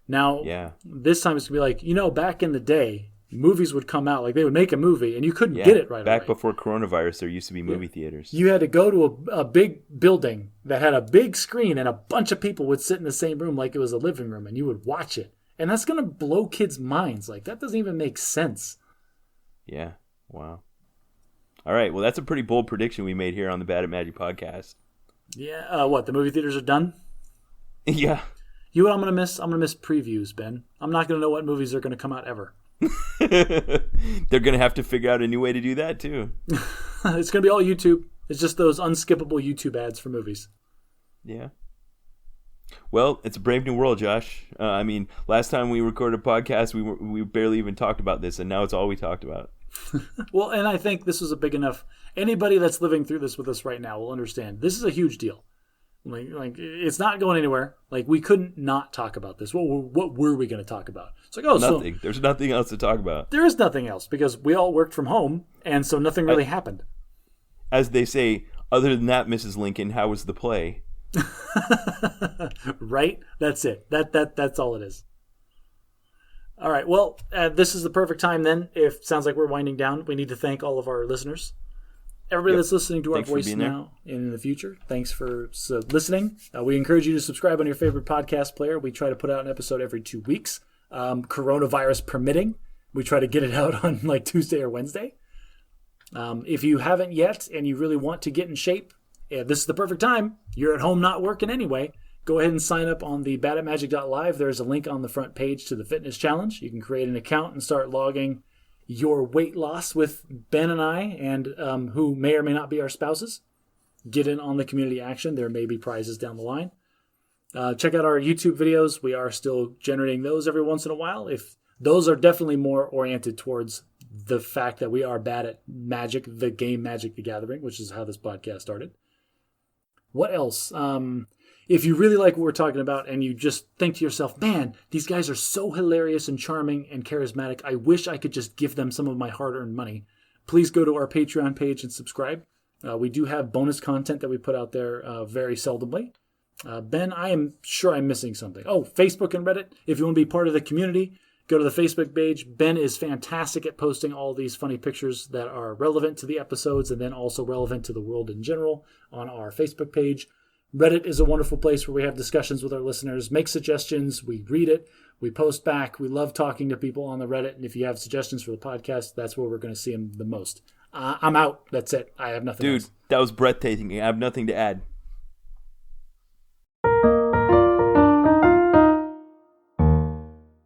Now, This time it's going to be like, back in the day, movies would come out, like they would make a movie and you couldn't get it right away. Back before coronavirus, there used to be movie theaters. You had to go to a big building that had a big screen and a bunch of people would sit in the same room like it was a living room, and you would watch it. And that's going to blow kids' minds. Like, that doesn't even make sense. Yeah. Wow. All right. Well, that's a pretty bold prediction we made here on the Bad at Magic podcast. Yeah. What? The movie theaters are done? Yeah. You know what I'm going to miss? I'm going to miss previews, Ben. I'm not going to know what movies are going to come out ever. They're going to have to figure out a new way to do that, too. It's going to be all YouTube. It's just those unskippable YouTube ads for movies. Yeah. Well, it's a brave new world, Josh. I mean, last time we recorded a podcast, we barely even talked about this, and now it's all we talked about. Well, and I think this was a big enough. Anybody that's living through this with us right now will understand. This is a huge deal. Like it's not going anywhere. Like, we couldn't not talk about this. What were we going to talk about? It's like, nothing. So there's nothing else to talk about. There is nothing else because we all worked from home, and so nothing really happened. As they say, other than that, Mrs. Lincoln, how was the play? Right? That's it. That's all it is. All right. Well, this is the perfect time then. If it sounds like we're winding down, we need to thank all of our listeners. Everybody that's listening to our voice now in the future, thanks for listening. We encourage you to subscribe on your favorite podcast player. We try to put out an episode every 2 weeks. Coronavirus permitting, we try to get it out on like Tuesday or Wednesday. If you haven't yet and you really want to get in shape, this is the perfect time. You're at home not working anyway. Go ahead and sign up on the badatmagic.live. There's a link on the front page to the fitness challenge. You can create an account and start logging your weight loss with Ben and I, and who may or may not be our spouses. Get in on the community action. There may be prizes down the line. Check out our YouTube videos. We are still generating those every once in a while. If those are definitely more oriented towards the fact that we are bad at Magic, the game Magic the Gathering, which is how this podcast started. What else? If you really like what we're talking about and you just think to yourself, man, these guys are so hilarious and charming and charismatic, I wish I could just give them some of my hard-earned money, please go to our Patreon page and subscribe. We do have bonus content that we put out there very seldomly. Ben, I am sure I'm missing something. Oh, Facebook and Reddit. If you want to be part of the community, go to the Facebook page. Ben is fantastic at posting all these funny pictures that are relevant to the episodes and then also relevant to the world in general on our Facebook page. Reddit is a wonderful place where we have discussions with our listeners, make suggestions, we read it, we post back. We love talking to people on the Reddit, and if you have suggestions for the podcast, that's where we're going to see them the most. I'm out. That's it. I have nothing else. Dude, that was breathtaking. I have nothing to add.